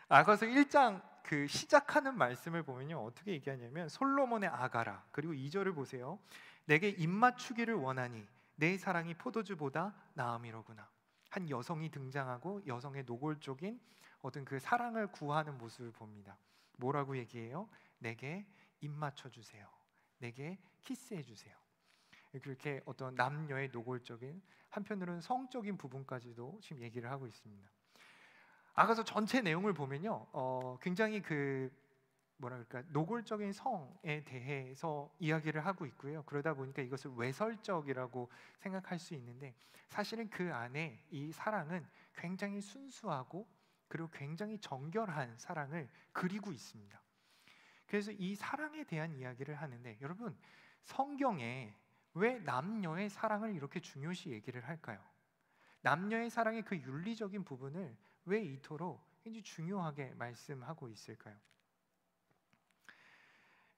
아가서 1장 시작하는 말씀을 보면요 어떻게 얘기하냐면 솔로몬의 아가라 그리고 2절을 보세요. 내게 입맞추기를 원하니 내 사랑이 포도주보다 나음이로구나. 한 여성이 등장하고 여성의 노골적인 어떤 그 사랑을 구하는 모습을 봅니다. 뭐라고 얘기해요? 내게 입맞춰 주세요. 내게 키스해 주세요. 그렇게 어떤 남녀의 노골적인 한편으로는 성적인 부분까지도 지금 얘기를 하고 있습니다. 아가서 전체 내용을 보면요, 굉장히 노골적인 성에 대해서 이야기를 하고 있고요. 그러다 보니까 이것을 외설적이라고 생각할 수 있는데 사실은 그 안에 이 사랑은 굉장히 순수하고 그리고 굉장히 정결한 사랑을 그리고 있습니다. 그래서 이 사랑에 대한 이야기를 하는데 여러분 성경에 왜 남녀의 사랑을 이렇게 중요시 얘기를 할까요? 남녀의 사랑의 그 윤리적인 부분을 왜 이토록 굉장히 중요하게 말씀하고 있을까요?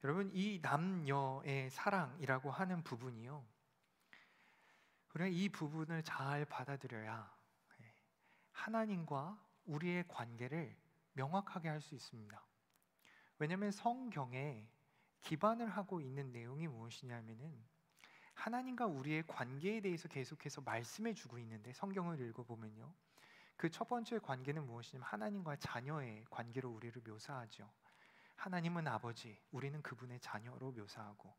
여러분 이 남녀의 사랑이라고 하는 부분이요, 그래 이 부분을 잘 받아들여야 하나님과 우리의 관계를 명확하게 할 수 있습니다. 왜냐하면 성경에 기반을 하고 있는 내용이 무엇이냐면은 하나님과 우리의 관계에 대해서 계속해서 말씀해 주고 있는데 성경을 읽어보면요 그 첫 번째 관계는 무엇이냐면 하나님과 자녀의 관계로 우리를 묘사하죠. 하나님은 아버지, 우리는 그분의 자녀로 묘사하고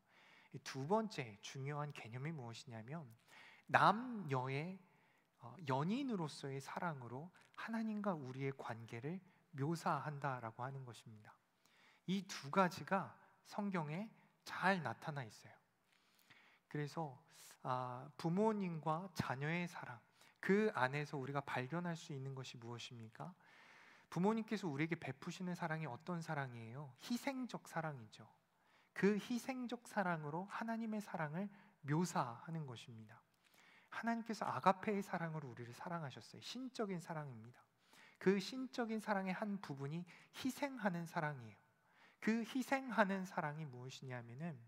두 번째 중요한 개념이 무엇이냐면 남녀의 연인으로서의 사랑으로 하나님과 우리의 관계를 묘사한다라고 하는 것입니다. 이 두 가지가 성경에 잘 나타나 있어요. 그래서 부모님과 자녀의 사랑, 그 안에서 우리가 발견할 수 있는 것이 무엇입니까? 부모님께서 우리에게 베푸시는 사랑이 어떤 사랑이에요? 희생적 사랑이죠. 그 희생적 사랑으로 하나님의 사랑을 묘사하는 것입니다. 하나님께서 아가페의 사랑으로 우리를 사랑하셨어요. 신적인 사랑입니다. 그 신적인 사랑의 한 부분이 희생하는 사랑이에요. 그 희생하는 사랑이 무엇이냐면은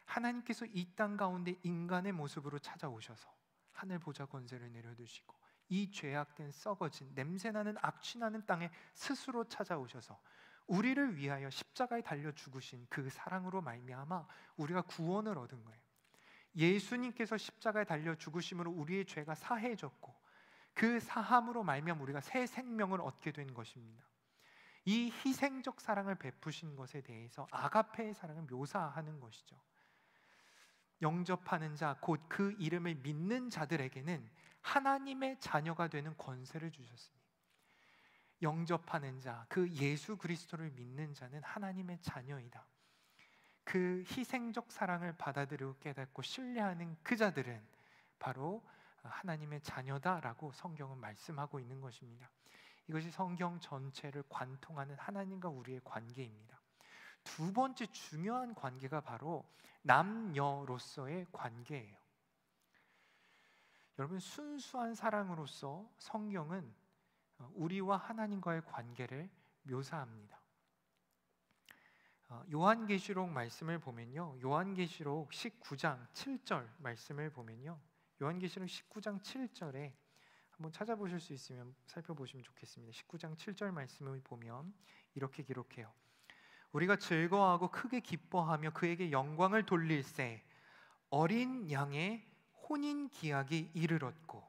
하나님께서 이 땅 가운데 인간의 모습으로 찾아오셔서 하늘 보좌 권세를 내려두시고 이 죄악된 썩어진 냄새나는 악취나는 땅에 스스로 찾아오셔서 우리를 위하여 십자가에 달려 죽으신 그 사랑으로 말미암아 우리가 구원을 얻은 거예요. 예수님께서 십자가에 달려 죽으심으로 우리의 죄가 사해졌고 그 사함으로 말미암아 우리가 새 생명을 얻게 된 것입니다. 이 희생적 사랑을 베푸신 것에 대해서 아가페의 사랑을 묘사하는 것이죠. 영접하는 자, 곧 그 이름을 믿는 자들에게는 하나님의 자녀가 되는 권세를 주셨으니 영접하는 자, 그 예수 그리스도를 믿는 자는 하나님의 자녀이다. 그 희생적 사랑을 받아들이고 깨닫고 신뢰하는 그 자들은 바로 하나님의 자녀다라고 성경은 말씀하고 있는 것입니다. 이것이 성경 전체를 관통하는 하나님과 우리의 관계입니다. 두 번째 중요한 관계가 바로 남녀로서의 관계예요. 여러분 순수한 사랑으로서 성경은 우리와 하나님과의 관계를 묘사합니다. 요한계시록 말씀을 보면요, 요한계시록 19장 7절 말씀을 보면요, 요한계시록 19장 7절에 한번 찾아보실 수 있으면 살펴보시면 좋겠습니다. 19장 7절 말씀을 보면 이렇게 기록해요. 우리가 즐거워하고 크게 기뻐하며 그에게 영광을 돌릴세 어린 양의 혼인 기약이 이르렀고,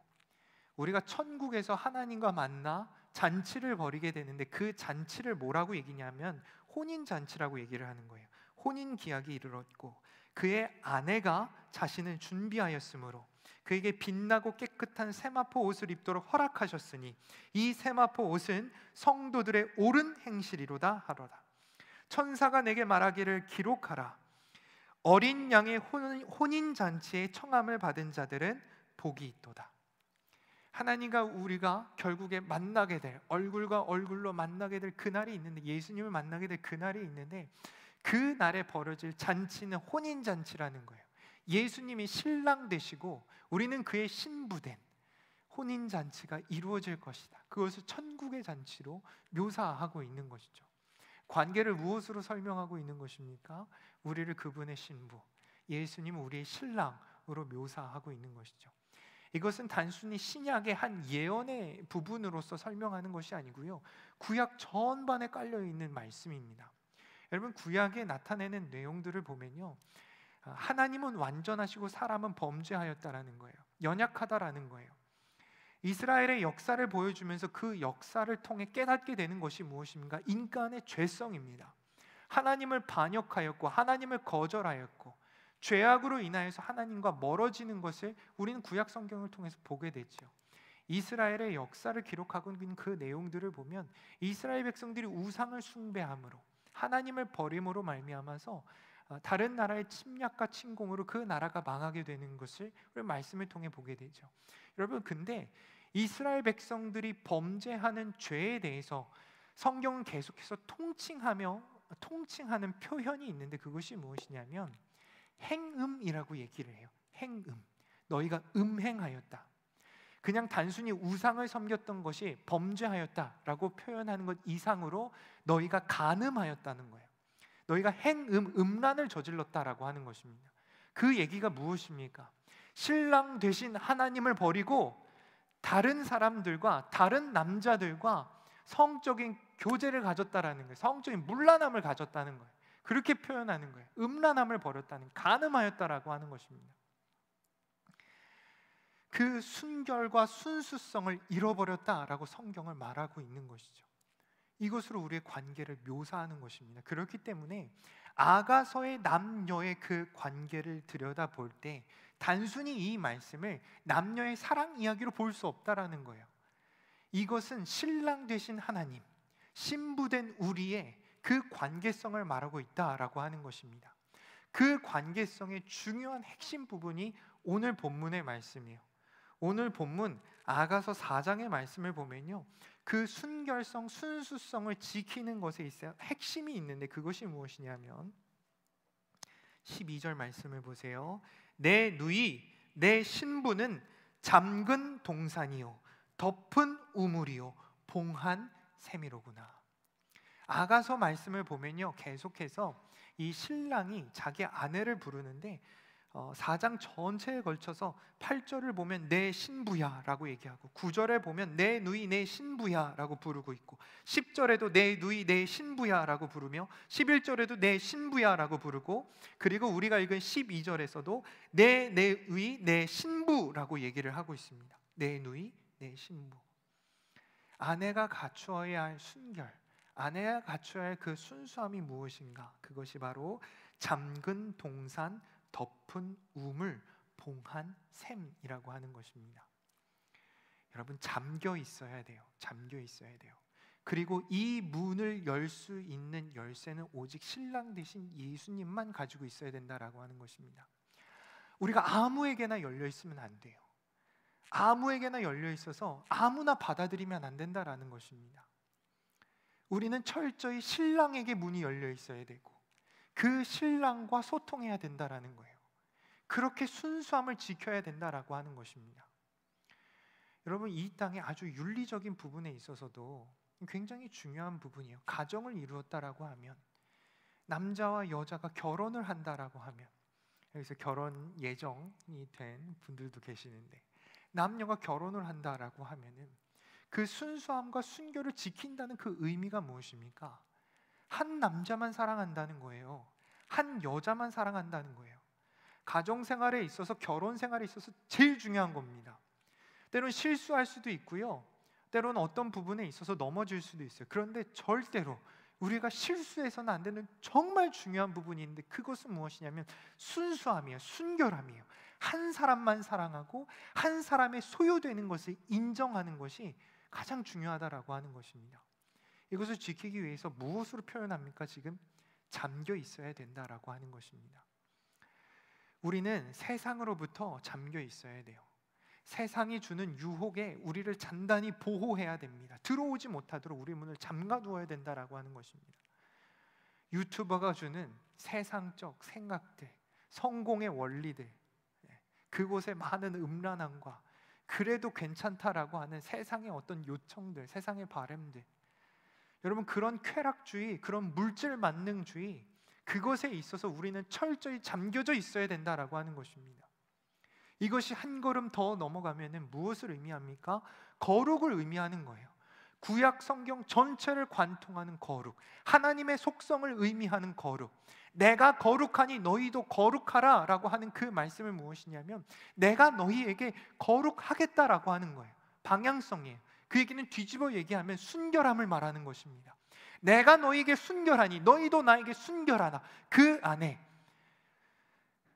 우리가 천국에서 하나님과 만나 잔치를 벌이게 되는데 그 잔치를 뭐라고 얘기냐면 혼인 잔치라고 얘기를 하는 거예요. 혼인 기약이 이르렀고 그의 아내가 자신을 준비하였으므로 그에게 빛나고 깨끗한 세마포 옷을 입도록 허락하셨으니 이 세마포 옷은 성도들의 옳은 행실이로다 하더라. 천사가 내게 말하기를 기록하라. 어린 양의 혼인 잔치에 청함을 받은 자들은 복이 있도다. 하나님과 우리가 결국에 만나게 될, 얼굴과 얼굴로 만나게 될 그날이 있는데, 예수님을 만나게 될 그날이 있는데, 그 날에 벌어질 잔치는 혼인잔치라는 거예요. 예수님이 신랑 되시고 우리는 그의 신부된 혼인잔치가 이루어질 것이다. 그것을 천국의 잔치로 묘사하고 있는 것이죠. 관계를 무엇으로 설명하고 있는 것입니까? 우리를 그분의 신부, 예수님은 우리의 신랑으로 묘사하고 있는 것이죠. 이것은 단순히 신약의 한 예언의 부분으로서 설명하는 것이 아니고요, 구약 전반에 깔려있는 말씀입니다. 여러분, 구약에 나타내는 내용들을 보면요, 하나님은 완전하시고 사람은 범죄하였다라는 거예요. 연약하다라는 거예요. 이스라엘의 역사를 보여주면서 그 역사를 통해 깨닫게 되는 것이 무엇입니까? 인간의 죄성입니다. 하나님을 반역하였고 하나님을 거절하였고 죄악으로 인하여서 하나님과 멀어지는 것을 우리는 구약 성경을 통해서 보게 되죠. 이스라엘의 역사를 기록하고 있는 그 내용들을 보면 이스라엘 백성들이 우상을 숭배함으로, 하나님을 버림으로 말미암아서 다른 나라의 침략과 침공으로 그 나라가 망하게 되는 것을 우리 말씀을 통해 보게 되죠. 여러분, 근데 이스라엘 백성들이 범죄하는 죄에 대해서 성경은 계속해서 통칭하는 표현이 있는데, 그것이 무엇이냐면 행음이라고 얘기를 해요. 행음. 너희가 음행하였다. 그냥 단순히 우상을 섬겼던 것이 범죄하였다라고 표현하는 것 이상으로 너희가 간음하였다는 거예요. 너희가 음란을 저질렀다라고 하는 것입니다. 그 얘기가 무엇입니까? 신랑 되신 하나님을 버리고 다른 사람들과, 다른 남자들과 성적인 교제를 가졌다라는 거예요. 성적인 문란함을 가졌다는 거예요. 그렇게 표현하는 거예요. 음란함을 버렸다는, 간음하였다라고 하는 것입니다. 그 순결과 순수성을 잃어버렸다라고 성경을 말하고 있는 것이죠. 이것으로 우리의 관계를 묘사하는 것입니다. 그렇기 때문에 아가서의 남녀의 그 관계를 들여다볼 때 단순히 이 말씀을 남녀의 사랑 이야기로 볼 수 없다라는 거예요. 이것은 신랑 되신 하나님, 신부된 우리의 그 관계성을 말하고 있다라고 하는 것입니다. 그 관계성의 중요한 핵심 부분이 오늘 본문의 말씀이에요. 오늘 본문 아가서 4장의 말씀을 보면요, 그 순결성, 순수성을 지키는 것에 있어요 핵심이 있는데, 그것이 무엇이냐면 12절 말씀을 보세요. 내 누이, 내 신부는 잠근 동산이요 덮은 우물이요 봉한 샘이로구나. 아가서 말씀을 보면요, 계속해서 이 신랑이 자기 아내를 부르는데 4장 전체에 걸쳐서 8절을 보면 내 신부야 라고 얘기하고, 9절에 보면 내 누이 내 신부야 라고 부르고 있고, 10절에도 내 누이 내 신부야 라고 부르며 11절에도 내 신부야 라고 부르고, 그리고 우리가 읽은 12절에서도 내 누이 내 신부라고 얘기를 하고 있습니다. 내 누이 내 신부. 아내가 갖추어야 할 순결, 아내가 갖춰야 할 그 순수함이 무엇인가? 그것이 바로 잠근 동산, 덮은 우물, 봉한 샘이라고 하는 것입니다. 여러분, 잠겨 있어야 돼요. 잠겨 있어야 돼요. 그리고 이 문을 열 수 있는 열쇠는 오직 신랑 되신 예수님만 가지고 있어야 된다라고 하는 것입니다. 우리가 아무에게나 열려 있으면 안 돼요. 아무에게나 열려 있어서 아무나 받아들이면 안 된다라는 것입니다. 우리는 철저히 신랑에게 문이 열려 있어야 되고 그 신랑과 소통해야 된다라는 거예요. 그렇게 순수함을 지켜야 된다라고 하는 것입니다. 여러분, 이 땅에 아주 윤리적인 부분에 있어서도 굉장히 중요한 부분이에요. 가정을 이루었다라고 하면, 남자와 여자가 결혼을 한다라고 하면, 여기서 결혼 예정이 된 분들도 계시는데, 남녀가 결혼을 한다라고 하면은 그 순수함과 순결을 지킨다는 그 의미가 무엇입니까? 한 남자만 사랑한다는 거예요. 한 여자만 사랑한다는 거예요. 가정생활에 있어서, 결혼생활에 있어서 제일 중요한 겁니다. 때로는 실수할 수도 있고요, 때로는 어떤 부분에 있어서 넘어질 수도 있어요. 그런데 절대로 우리가 실수해서는 안 되는 정말 중요한 부분이 있는데, 그것은 무엇이냐면 순수함이에요. 순결함이에요. 한 사람만 사랑하고 한 사람의 소유되는 것을 인정하는 것이 가장 중요하다라고 하는 것입니다. 이것을 지키기 위해서 무엇으로 표현합니까? 지금 잠겨 있어야 된다라고 하는 것입니다. 우리는 세상으로부터 잠겨 있어야 돼요. 세상이 주는 유혹에 우리를 단단히 보호해야 됩니다. 들어오지 못하도록 우리 문을 잠가두어야 된다라고 하는 것입니다. 유튜버가 주는 세상적 생각들, 성공의 원리들, 그곳에 많은 음란함과 그래도 괜찮다라고 하는 세상의 어떤 요청들, 세상의 바램들, 여러분 그런 쾌락주의, 그런 물질 만능주의, 그것에 있어서 우리는 철저히 잠겨져 있어야 된다라고 하는 것입니다. 이것이 한 걸음 더 넘어가면은 무엇을 의미합니까? 거룩을 의미하는 거예요. 구약 성경 전체를 관통하는 거룩, 하나님의 속성을 의미하는 거룩, 내가 거룩하니 너희도 거룩하라 라고 하는 그 말씀은 무엇이냐면 내가 너희에게 거룩하겠다라고 하는 거예요. 방향성이에요. 그 얘기는 뒤집어 얘기하면 순결함을 말하는 것입니다. 내가 너희에게 순결하니 너희도 나에게 순결하라. 그 안에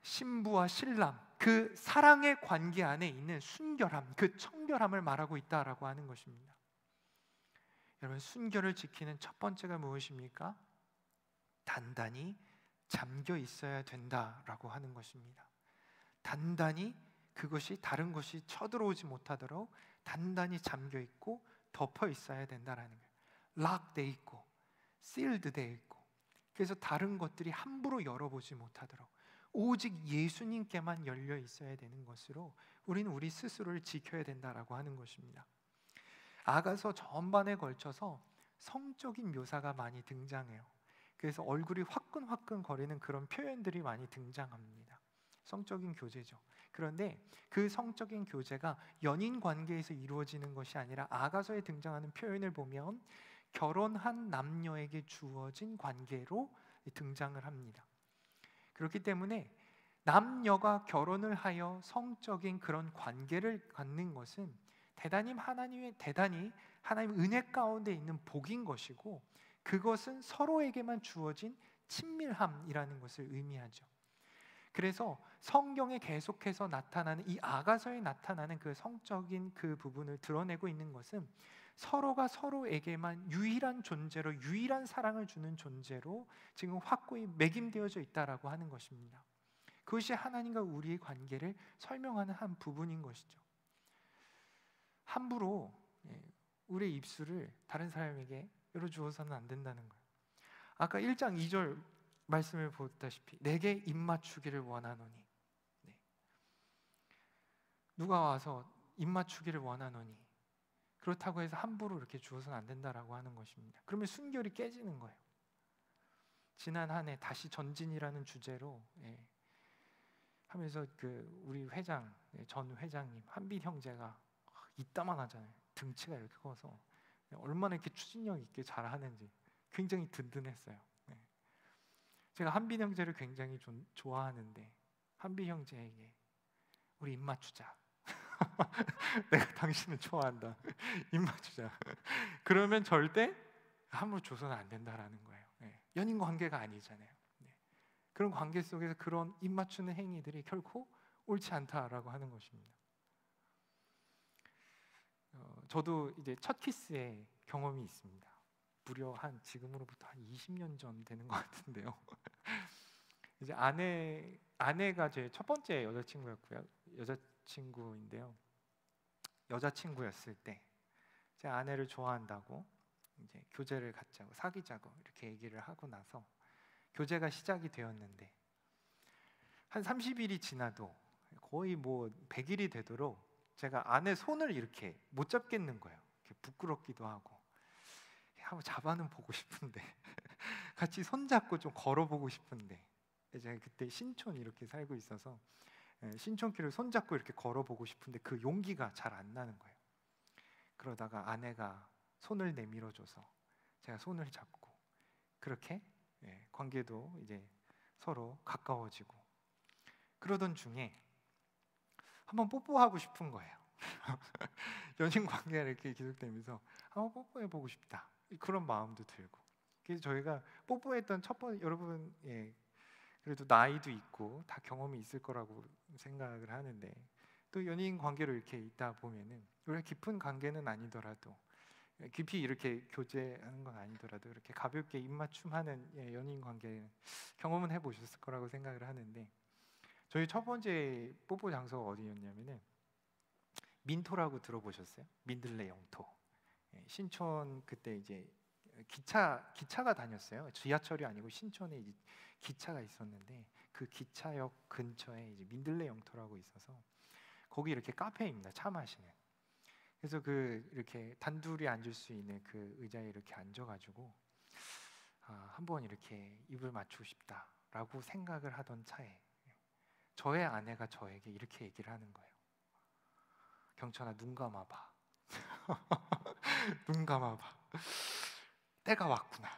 신부와 신랑, 그 사랑의 관계 안에 있는 순결함, 그 청결함을 말하고 있다라고 하는 것입니다. 여러분 순결을 지키는 첫 번째가 무엇입니까? 단단히 잠겨 있어야 된다라고 하는 것입니다. 단단히 그것이 다른 것이 쳐들어오지 못하도록 단단히 잠겨 있고 덮어 있어야 된다라는 거예요. 락돼 있고 sealed 돼 있고, 그래서 다른 것들이 함부로 열어보지 못하도록 오직 예수님께만 열려 있어야 되는 것으로 우리는 우리 스스로를 지켜야 된다라고 하는 것입니다. 아가서 전반에 걸쳐서 성적인 묘사가 많이 등장해요. 그래서 얼굴이 화끈화끈 거리는 그런 표현들이 많이 등장합니다. 성적인 교제죠. 그런데 그 성적인 교제가 연인 관계에서 이루어지는 것이 아니라 아가서에 등장하는 표현을 보면 결혼한 남녀에게 주어진 관계로 등장을 합니다. 그렇기 때문에 남녀가 결혼을 하여 성적인 그런 관계를 갖는 것은 대단히 하나님 은혜 가운데 있는 복인 것이고, 그것은 서로에게만 주어진 친밀함이라는 것을 의미하죠. 그래서 성경에 계속해서 나타나는 이 아가서에 나타나는 그 성적인 그 부분을 드러내고 있는 것은 서로가 서로에게만 유일한 존재로, 유일한 사랑을 주는 존재로 지금 확고히 매김되어져 있다라고 하는 것입니다. 그것이 하나님과 우리의 관계를 설명하는 한 부분인 것이죠. 함부로 우리의 입술을 다른 사람에게 열어주어서는 안 된다는 거예요. 아까 1장 2절 말씀을 보다시피 내게 입맞추기를 원하노니, 누가 와서 입맞추기를 원하노니, 그렇다고 해서 함부로 이렇게 주어서는 안 된다라고 하는 것입니다. 그러면 순결이 깨지는 거예요. 지난 한 해 다시 전진이라는 주제로 하면서 그 우리 회장, 전 회장님 한빛 형제가 이따만 하잖아요. 등치가 이렇게 커서 얼마나 이렇게 추진력 있게 잘하는지 굉장히 든든했어요. 제가 한빛 형제를 굉장히 좋아하는데 한빛 형제에게 우리 입 맞추자. 내가 당신을 좋아한다. 입 맞추자. 그러면 절대 함부로 줘서는 안 된다라는 거예요. 연인 관계가 아니잖아요. 그런 관계 속에서 그런 입 맞추는 행위들이 결코 옳지 않다라고 하는 것입니다. 저도 이제 첫 키스의 경험이 있습니다. 무려 지금으로부터 한 20년 전 되는 것 같은데요. 이제 아내가 제 첫 번째 여자친구였고요. 여자친구인데요. 여자친구였을 때 제 아내를 좋아한다고 이제 교제를 갖자고 사귀자고 이렇게 얘기를 하고 나서 교제가 시작이 되었는데 한 30일이 지나도 거의 뭐 100일이 되도록 제가 아내 손을 이렇게 못 잡겠는 거예요. 이렇게 부끄럽기도 하고 한번 잡아는 보고 싶은데 같이 손잡고 좀 걸어보고 싶은데, 제가 그때 신촌 이렇게 살고 있어서 신촌길을 손잡고 이렇게 걸어보고 싶은데 그 용기가 잘 안 나는 거예요. 그러다가 아내가 손을 내밀어줘서 제가 손을 잡고 그렇게 관계도 이제 서로 가까워지고, 그러던 중에 한번 뽀뽀하고 싶은 거예요. 연인 관계가 이렇게 계속되면서 한번 뽀뽀해보고 싶다, 그런 마음도 들고. 그래서 저희가 뽀뽀했던 첫 번째, 여러분 그래도 나이도 있고 다 경험이 있을 거라고 생각을 하는데, 또 연인 관계로 이렇게 있다 보면은 우리가 깊은 관계는 아니더라도, 깊이 이렇게 교제하는 건 아니더라도 이렇게 가볍게 입맞춤하는 연인 관계 경험은 해보셨을 거라고 생각을 하는데, 저희 첫 번째 뽀뽀 장소가 어디였냐면은 민토라고 들어보셨어요? 민들레 영토. 신촌 그때 이제 기차가 다녔어요. 지하철이 아니고 신촌에 이제 기차가 있었는데 그 기차역 근처에 이제 민들레 영토라고 있어서 거기 이렇게 카페입니다. 차 마시는. 그래서 그 이렇게 단둘이 앉을 수 있는 그 의자에 이렇게 앉아가지고 한번 이렇게 입을 맞추고 싶다라고 생각을 하던 차에 저의 아내가 저에게 이렇게 얘기를 하는 거예요. 경천아, 눈 감아봐. 눈 감아봐. 때가 왔구나.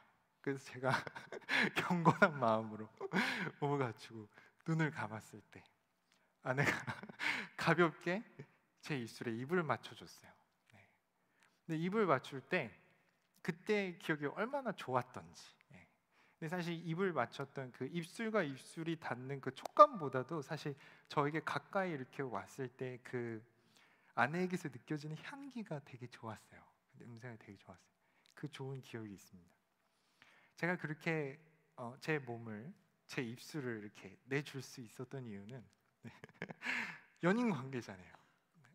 그래서 제가 경건한 마음으로 몸을 갖추고 눈을 감았을 때 아내가 가볍게 제 입술에 입을 맞춰줬어요. 네. 근데 입을 맞출 때 그때 기억이 얼마나 좋았던지. 네. 근데 사실 입을 맞췄던 그 입술과 입술이 닿는 그 촉감보다도 사실 저에게 가까이 이렇게 왔을 때 그 아내에게서 느껴지는 향기가 되게 좋았어요. 냄새가 되게 좋았어요. 그 좋은 기억이 있습니다. 제가 그렇게 제 몸을, 제 입술을 이렇게 내줄 수 있었던 이유는 연인 관계잖아요.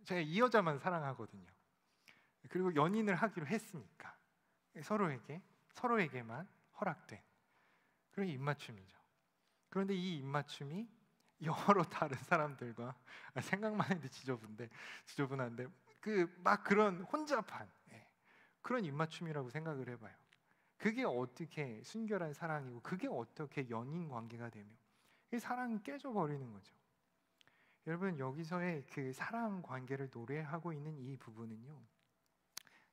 제가 이 여자만 사랑하거든요. 그리고 연인을 하기로 했으니까 서로에게만 허락된 그런 입맞춤이죠. 그런데 이 입맞춤이 여러 다른 사람들과 생각만 해도 지저분한데 막 그런 혼잡한 그런 입맞춤이라고 생각을 해봐요. 그게 어떻게 순결한 사랑이고 그게 어떻게 연인 관계가 되며 이 사랑이 깨져버리는 거죠. 여러분, 여기서의 그 사랑 관계를 노래하고 있는 이 부분은요,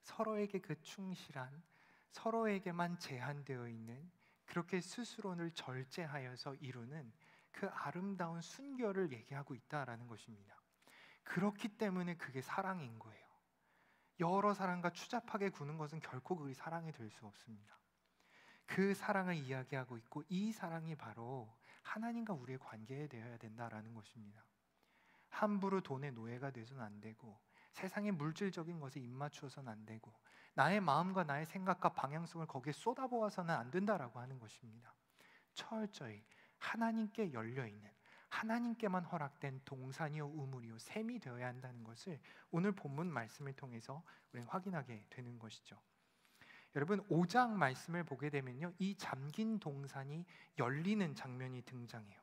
서로에게 그 충실한, 서로에게만 제한되어 있는 그렇게 스스로를 절제하여서 이루는 그 아름다운 순결을 얘기하고 있다라는 것입니다. 그렇기 때문에 그게 사랑인 거예요. 여러 사람과 추잡하게 구는 것은 결코 그게 사랑이 될 수 없습니다. 그 사랑을 이야기하고 있고 이 사랑이 바로 하나님과 우리의 관계에 되어야 된다라는 것입니다. 함부로 돈의 노예가 돼서는 안 되고 세상의 물질적인 것에 입맞추어서는 안 되고 나의 마음과 나의 생각과 방향성을 거기에 쏟아부어서는 안 된다라고 하는 것입니다. 철저히 하나님께 열려있는, 하나님께만 허락된 동산이요 우물이요 샘이 되어야 한다는 것을 오늘 본문 말씀을 통해서 우리는 확인하게 되는 것이죠. 여러분, 5장 말씀을 보게 되면요, 이 잠긴 동산이 열리는 장면이 등장해요.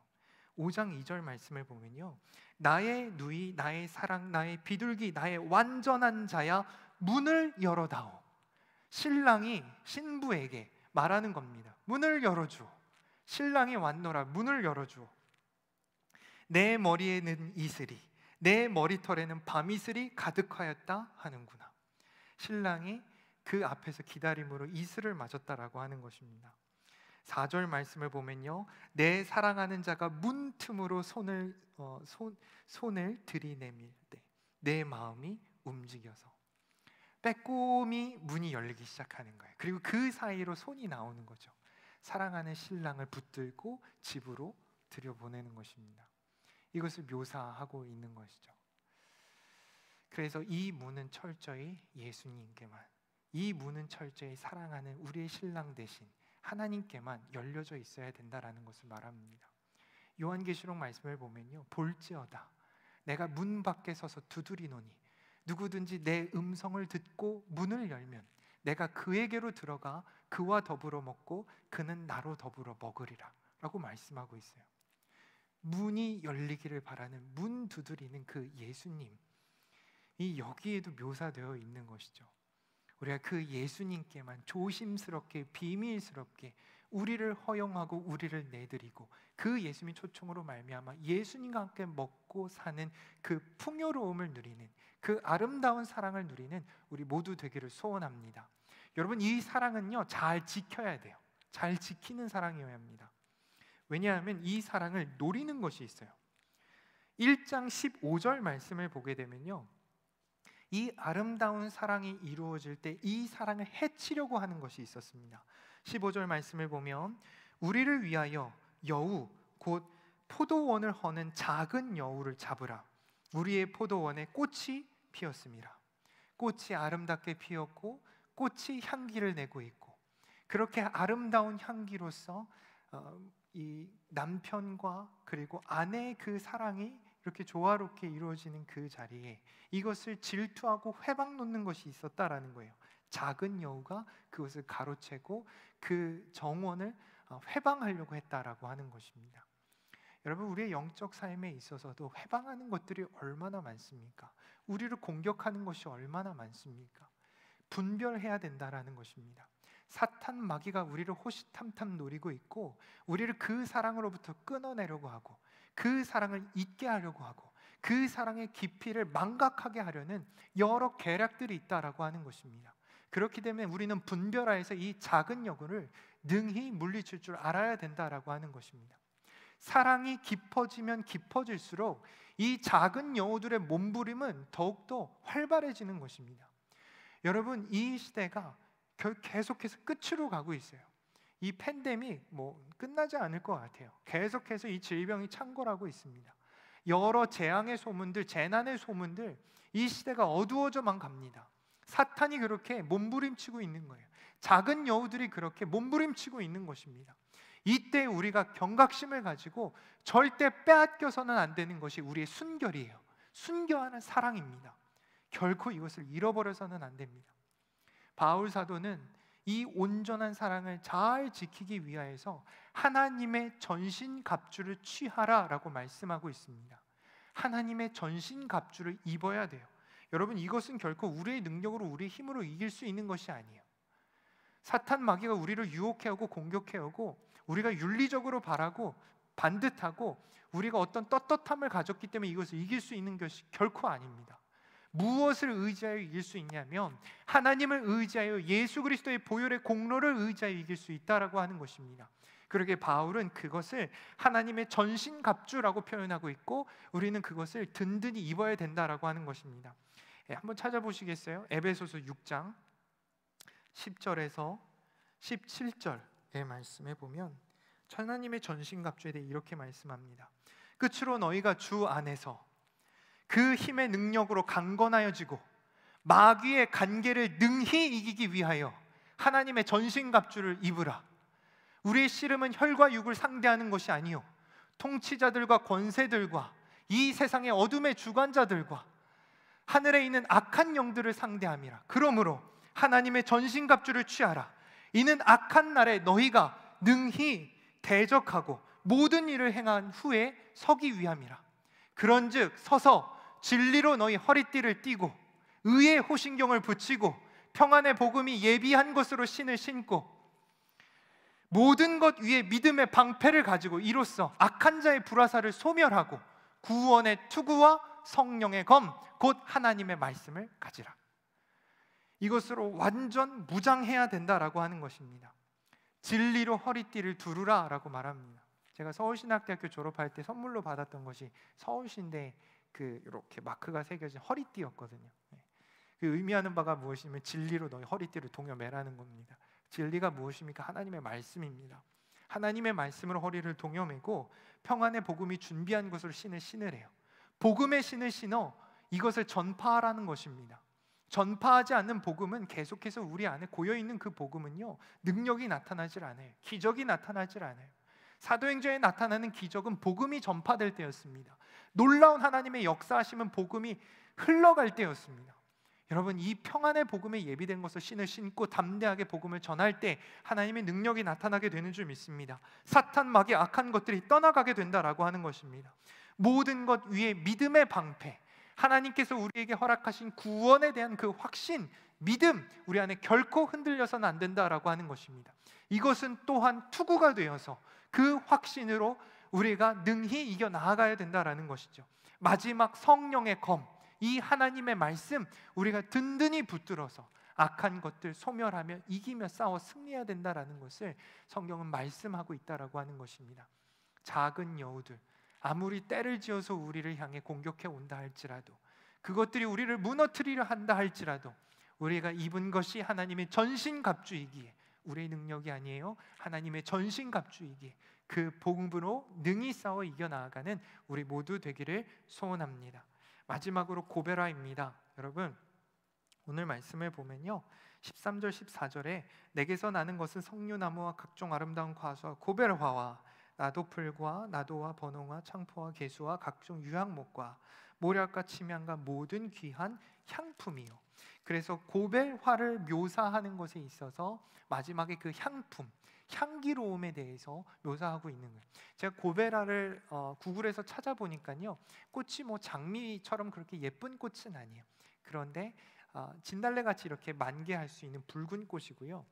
5장 2절 말씀을 보면요, 나의 누이, 나의 사랑, 나의 비둘기, 나의 완전한 자야 문을 열어다오. 신랑이 신부에게 말하는 겁니다. 문을 열어주오. 신랑이 왔노라, 문을 열어주오. 내 머리에는 이슬이, 내 머리털에는 밤이슬이 가득하였다 하는구나. 신랑이 그 앞에서 기다림으로 이슬을 맞았다라고 하는 것입니다. 4절 말씀을 보면요, 내 사랑하는 자가 문 틈으로 손을 들이내밀 때 내 마음이 움직여서 빼꼼히 문이 열리기 시작하는 거예요. 그리고 그 사이로 손이 나오는 거죠. 사랑하는 신랑을 붙들고 집으로 들여보내는 것입니다. 이것을 묘사하고 있는 것이죠. 그래서 이 문은 철저히 예수님께만, 이 문은 철저히 사랑하는 우리의 신랑 대신 하나님께만 열려져 있어야 된다라는 것을 말합니다. 요한계시록 말씀을 보면요, 볼지어다 내가 문 밖에 서서 두드리노니 누구든지 내 음성을 듣고 문을 열면 내가 그에게로 들어가 그와 더불어 먹고 그는 나로 더불어 먹으리라 라고 말씀하고 있어요. 문이 열리기를 바라는 문 두드리는 그 예수님, 이 여기에도 묘사되어 있는 것이죠. 우리가 그 예수님께만 조심스럽게 비밀스럽게 우리를 허용하고 우리를 내드리고 그 예수님 초청으로 말미암아 예수님과 함께 먹고 사는 그 풍요로움을 누리는, 그 아름다운 사랑을 누리는 우리 모두 되기를 소원합니다. 여러분, 이 사랑은요, 잘 지켜야 돼요. 잘 지키는 사랑이어야 합니다. 왜냐하면 이 사랑을 노리는 것이 있어요. 1장 15절 말씀을 보게 되면요, 이 아름다운 사랑이 이루어질 때 이 사랑을 해치려고 하는 것이 있었습니다. 15절 말씀을 보면 우리를 위하여 여우 곧 포도원을 허는 작은 여우를 잡으라. 우리의 포도원에 꽃이 피었습니다. 꽃이 아름답게 피었고 꽃이 향기를 내고 있고, 그렇게 아름다운 향기로서 이 남편과 그리고 아내의 그 사랑이 그렇게 조화롭게 이루어지는 그 자리에 이것을 질투하고 회방 놓는 것이 있었다라는 거예요. 작은 여우가 그것을 가로채고 그 정원을 회방하려고 했다라고 하는 것입니다. 여러분, 우리의 영적 삶에 있어서도 회방하는 것들이 얼마나 많습니까? 우리를 공격하는 것이 얼마나 많습니까? 분별해야 된다라는 것입니다. 사탄 마귀가 우리를 호시탐탐 노리고 있고 우리를 그 사랑으로부터 끊어내려고 하고 그 사랑을 잊게 하려고 하고 그 사랑의 깊이를 망각하게 하려는 여러 계략들이 있다라고 하는 것입니다. 그렇기 때문에 우리는 분별하여서 이 작은 여우를 능히 물리칠 줄 알아야 된다라고 하는 것입니다. 사랑이 깊어지면 깊어질수록 이 작은 여우들의 몸부림은 더욱더 활발해지는 것입니다. 여러분, 이 시대가 계속해서 끝으로 가고 있어요. 이 팬데믹 끝나지 않을 것 같아요. 계속해서 이 질병이 창궐하고 있습니다. 여러 재앙의 소문들, 재난의 소문들, 이 시대가 어두워져만 갑니다. 사탄이 그렇게 몸부림치고 있는 거예요. 작은 여우들이 그렇게 몸부림치고 있는 것입니다. 이때 우리가 경각심을 가지고 절대 빼앗겨서는 안 되는 것이 우리의 순결이에요. 순교하는 사랑입니다. 결코 이것을 잃어버려서는 안 됩니다. 바울 사도는 이 온전한 사랑을 잘 지키기 위하여서 하나님의 전신갑주를 취하라라고 말씀하고 있습니다. 하나님의 전신갑주를 입어야 돼요. 여러분, 이것은 결코 우리의 능력으로, 우리의 힘으로 이길 수 있는 것이 아니에요. 사탄 마귀가 우리를 유혹해오고 공격해오고 우리가 윤리적으로 바라고 반듯하고 우리가 어떤 떳떳함을 가졌기 때문에 이것을 이길 수 있는 것이 결코 아닙니다. 무엇을 의지하여 이길 수 있냐면 하나님을 의지하여 예수 그리스도의 보혈의 공로를 의지하여 이길 수 있다라고 하는 것입니다. 그러게 바울은 그것을 하나님의 전신갑주라고 표현하고 있고 우리는 그것을 든든히 입어야 된다라고 하는 것입니다. 한번 찾아보시겠어요? 에베소서 6장 10절에서 17절의 말씀에 보면 하나님의 전신갑주에 대해 이렇게 말씀합니다. 끝으로 너희가 주 안에서 그 힘의 능력으로 강건하여지고 마귀의 간계를 능히 이기기 위하여 하나님의 전신갑주를 입으라. 우리의 씨름은 혈과 육을 상대하는 것이 아니요 통치자들과 권세들과 이 세상의 어둠의 주관자들과 하늘에 있는 악한 영들을 상대함이라. 그러므로 하나님의 전신갑주를 취하라. 이는 악한 날에 너희가 능히 대적하고 모든 일을 행한 후에 서기 위함이라. 그런즉 서서 진리로 너희 허리띠를 띠고 의의 호신경을 붙이고 평안의 복음이 예비한 것으로 신을 신고 모든 것 위에 믿음의 방패를 가지고 이로써 악한 자의 불화살을 소멸하고 구원의 투구와 성령의 검 곧 하나님의 말씀을 가지라. 이것으로 완전 무장해야 된다라고 하는 것입니다. 진리로 허리띠를 두르라 라고 말합니다. 제가 서울신학대학교 졸업할 때 선물로 받았던 것이 서울신대 이렇게 마크가 새겨진 허리띠였거든요. 그 의미하는 바가 무엇이냐면 진리로 너희 허리띠를 동여매라는 겁니다. 진리가 무엇입니까? 하나님의 말씀입니다. 하나님의 말씀으로 허리를 동여매고 평안의 복음이 준비한 것으로 신을 신으래요. 복음의 신을 신어 이것을 전파하라는 것입니다. 전파하지 않는 복음은 계속해서 우리 안에 고여있는 그 복음은요 능력이 나타나질 않아요. 기적이 나타나질 않아요. 사도행전에 나타나는 기적은 복음이 전파될 때였습니다. 놀라운 하나님의 역사하심은 복음이 흘러갈 때였습니다. 여러분, 이 평안의 복음에 예비된 것을 신을 신고 담대하게 복음을 전할 때 하나님의 능력이 나타나게 되는 줄 믿습니다. 사탄 마귀 악한 것들이 떠나가게 된다라고 하는 것입니다. 모든 것 위에 믿음의 방패, 하나님께서 우리에게 허락하신 구원에 대한 그 확신, 믿음, 우리 안에 결코 흔들려서는 안 된다라고 하는 것입니다. 이것은 또한 투구가 되어서 그 확신으로 우리가 능히 이겨 나아가야 된다라는 것이죠. 마지막 성령의 검, 이 하나님의 말씀, 우리가 든든히 붙들어서 악한 것들 소멸하며 이기며 싸워 승리해야 된다라는 것을 성경은 말씀하고 있다라고 하는 것입니다. 작은 여우들, 아무리 때를 지어서 우리를 향해 공격해 온다 할지라도, 그것들이 우리를 무너뜨리려 한다 할지라도 우리가 입은 것이 하나님의 전신갑주이기에, 우리의 능력이 아니에요, 하나님의 전신갑주이기에 그 복음으로 능히 싸워 이겨나가는 우리 모두 되기를 소원합니다. 마지막으로 고베라입니다. 여러분, 오늘 말씀을 보면요 13절 14절에 내게서 나는 것은 석류나무와 각종 아름다운 과수와 고베라와 나도풀과 나도와 번홍과 창포와 개수와 각종 유향목과 모략과 침향과 모든 귀한 향품이요. 그래서 고벨화를 묘사하는 것에 있어서 마지막에 그 향품, 향기로움에 대해서 묘사하고 있는 거예요. 제가 고벨화를 구글에서 찾아보니까요, 꽃이 뭐 장미처럼 그렇게 예쁜 꽃은 아니에요. 그런데 진달래 같이 이렇게 만개할 수 있는 붉은 꽃이고요.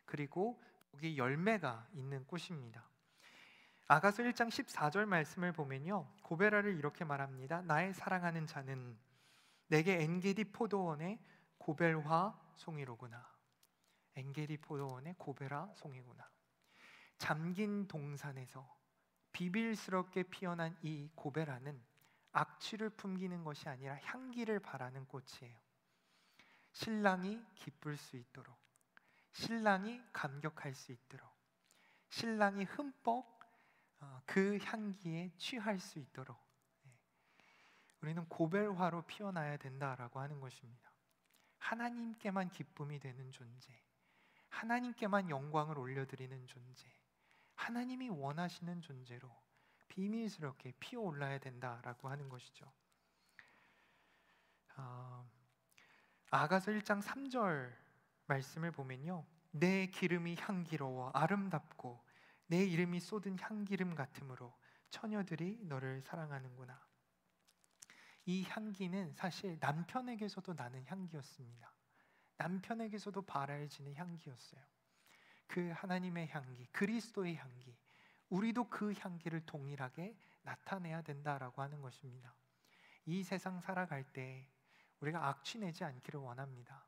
그리고 거기 열매가 있는 꽃입니다. 아가서 1장 14절 말씀을 보면요, 고벨화를 이렇게 말합니다. 나의 사랑하는 자는 내게 엔게디 포도원의 고벨화 송이로구나. 엔게디 포도원의 고벨화 송이구나. 잠긴 동산에서 비밀스럽게 피어난 이 고벨화는 악취를 풍기는 것이 아니라 향기를 바라는 꽃이에요. 신랑이 기쁠 수 있도록, 신랑이 감격할 수 있도록, 신랑이 흠뻑 그 향기에 취할 수 있도록 우리는 고벨화로 피어나야 된다라고 하는 것입니다. 하나님께만 기쁨이 되는 존재, 하나님께만 영광을 올려드리는 존재, 하나님이 원하시는 존재로 비밀스럽게 피어올라야 된다라고 하는 것이죠. 아가서 1장 3절 말씀을 보면요, 내 기름이 향기로워 아름답고 내 이름이 쏟은 향기름 같으므로 처녀들이 너를 사랑하는구나. 이 향기는 사실 남편에게서도 나는 향기였습니다. 남편에게서도 바라지는 향기였어요. 그 하나님의 향기, 그리스도의 향기, 우리도 그 향기를 동일하게 나타내야 된다라고 하는 것입니다. 이 세상 살아갈 때 우리가 악취내지 않기를 원합니다.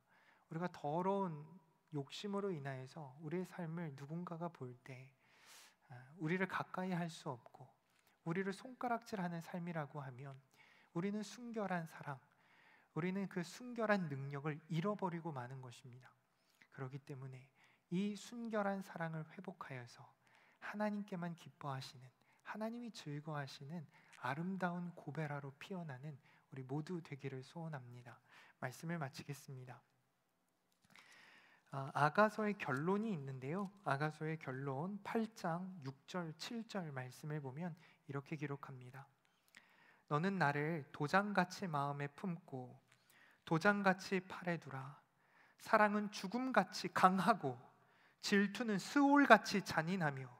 우리가 더러운 욕심으로 인하여서 우리의 삶을 누군가가 볼 때 우리를 가까이 할 수 없고 우리를 손가락질하는 삶이라고 하면 우리는 순결한 사랑, 우리는 그 순결한 능력을 잃어버리고 마는 것입니다. 그렇기 때문에 이 순결한 사랑을 회복하여서 하나님께만 기뻐하시는, 하나님이 즐거워하시는 아름다운 고벨화로 피어나는 우리 모두 되기를 소원합니다. 말씀을 마치겠습니다. 아가서의 결론이 있는데요, 아가서의 결론 8장 6절 7절 말씀을 보면 이렇게 기록합니다. 너는 나를 도장같이 마음에 품고 도장같이 팔에 두라. 사랑은 죽음같이 강하고 질투는 스올같이 잔인하며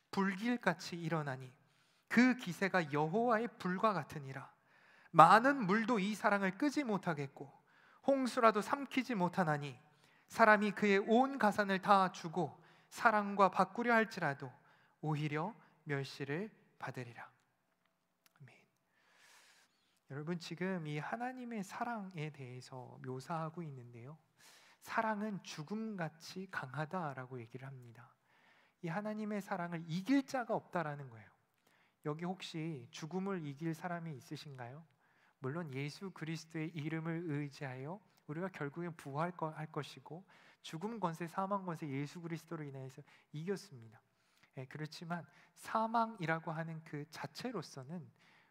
불길같이 일어나니 그 기세가 여호와의 불과 같으니라. 많은 물도 이 사랑을 끄지 못하겠고 홍수라도 삼키지 못하나니 사람이 그의 온 가산을 다 주고 사랑과 바꾸려 할지라도 오히려 멸시를 받으리라. 아멘. 여러분, 지금 이 하나님의 사랑에 대해서 묘사하고 있는데요, 사랑은 죽음같이 강하다라고 얘기를 합니다. 이 하나님의 사랑을 이길 자가 없다라는 거예요. 여기 혹시 죽음을 이길 사람이 있으신가요? 물론 예수 그리스도의 이름을 의지하여 우리가 결국엔 부활할 것이고 죽음 권세, 사망 권세 예수 그리스도로 인해서 이겼습니다. 그렇지만 사망이라고 하는 그 자체로서는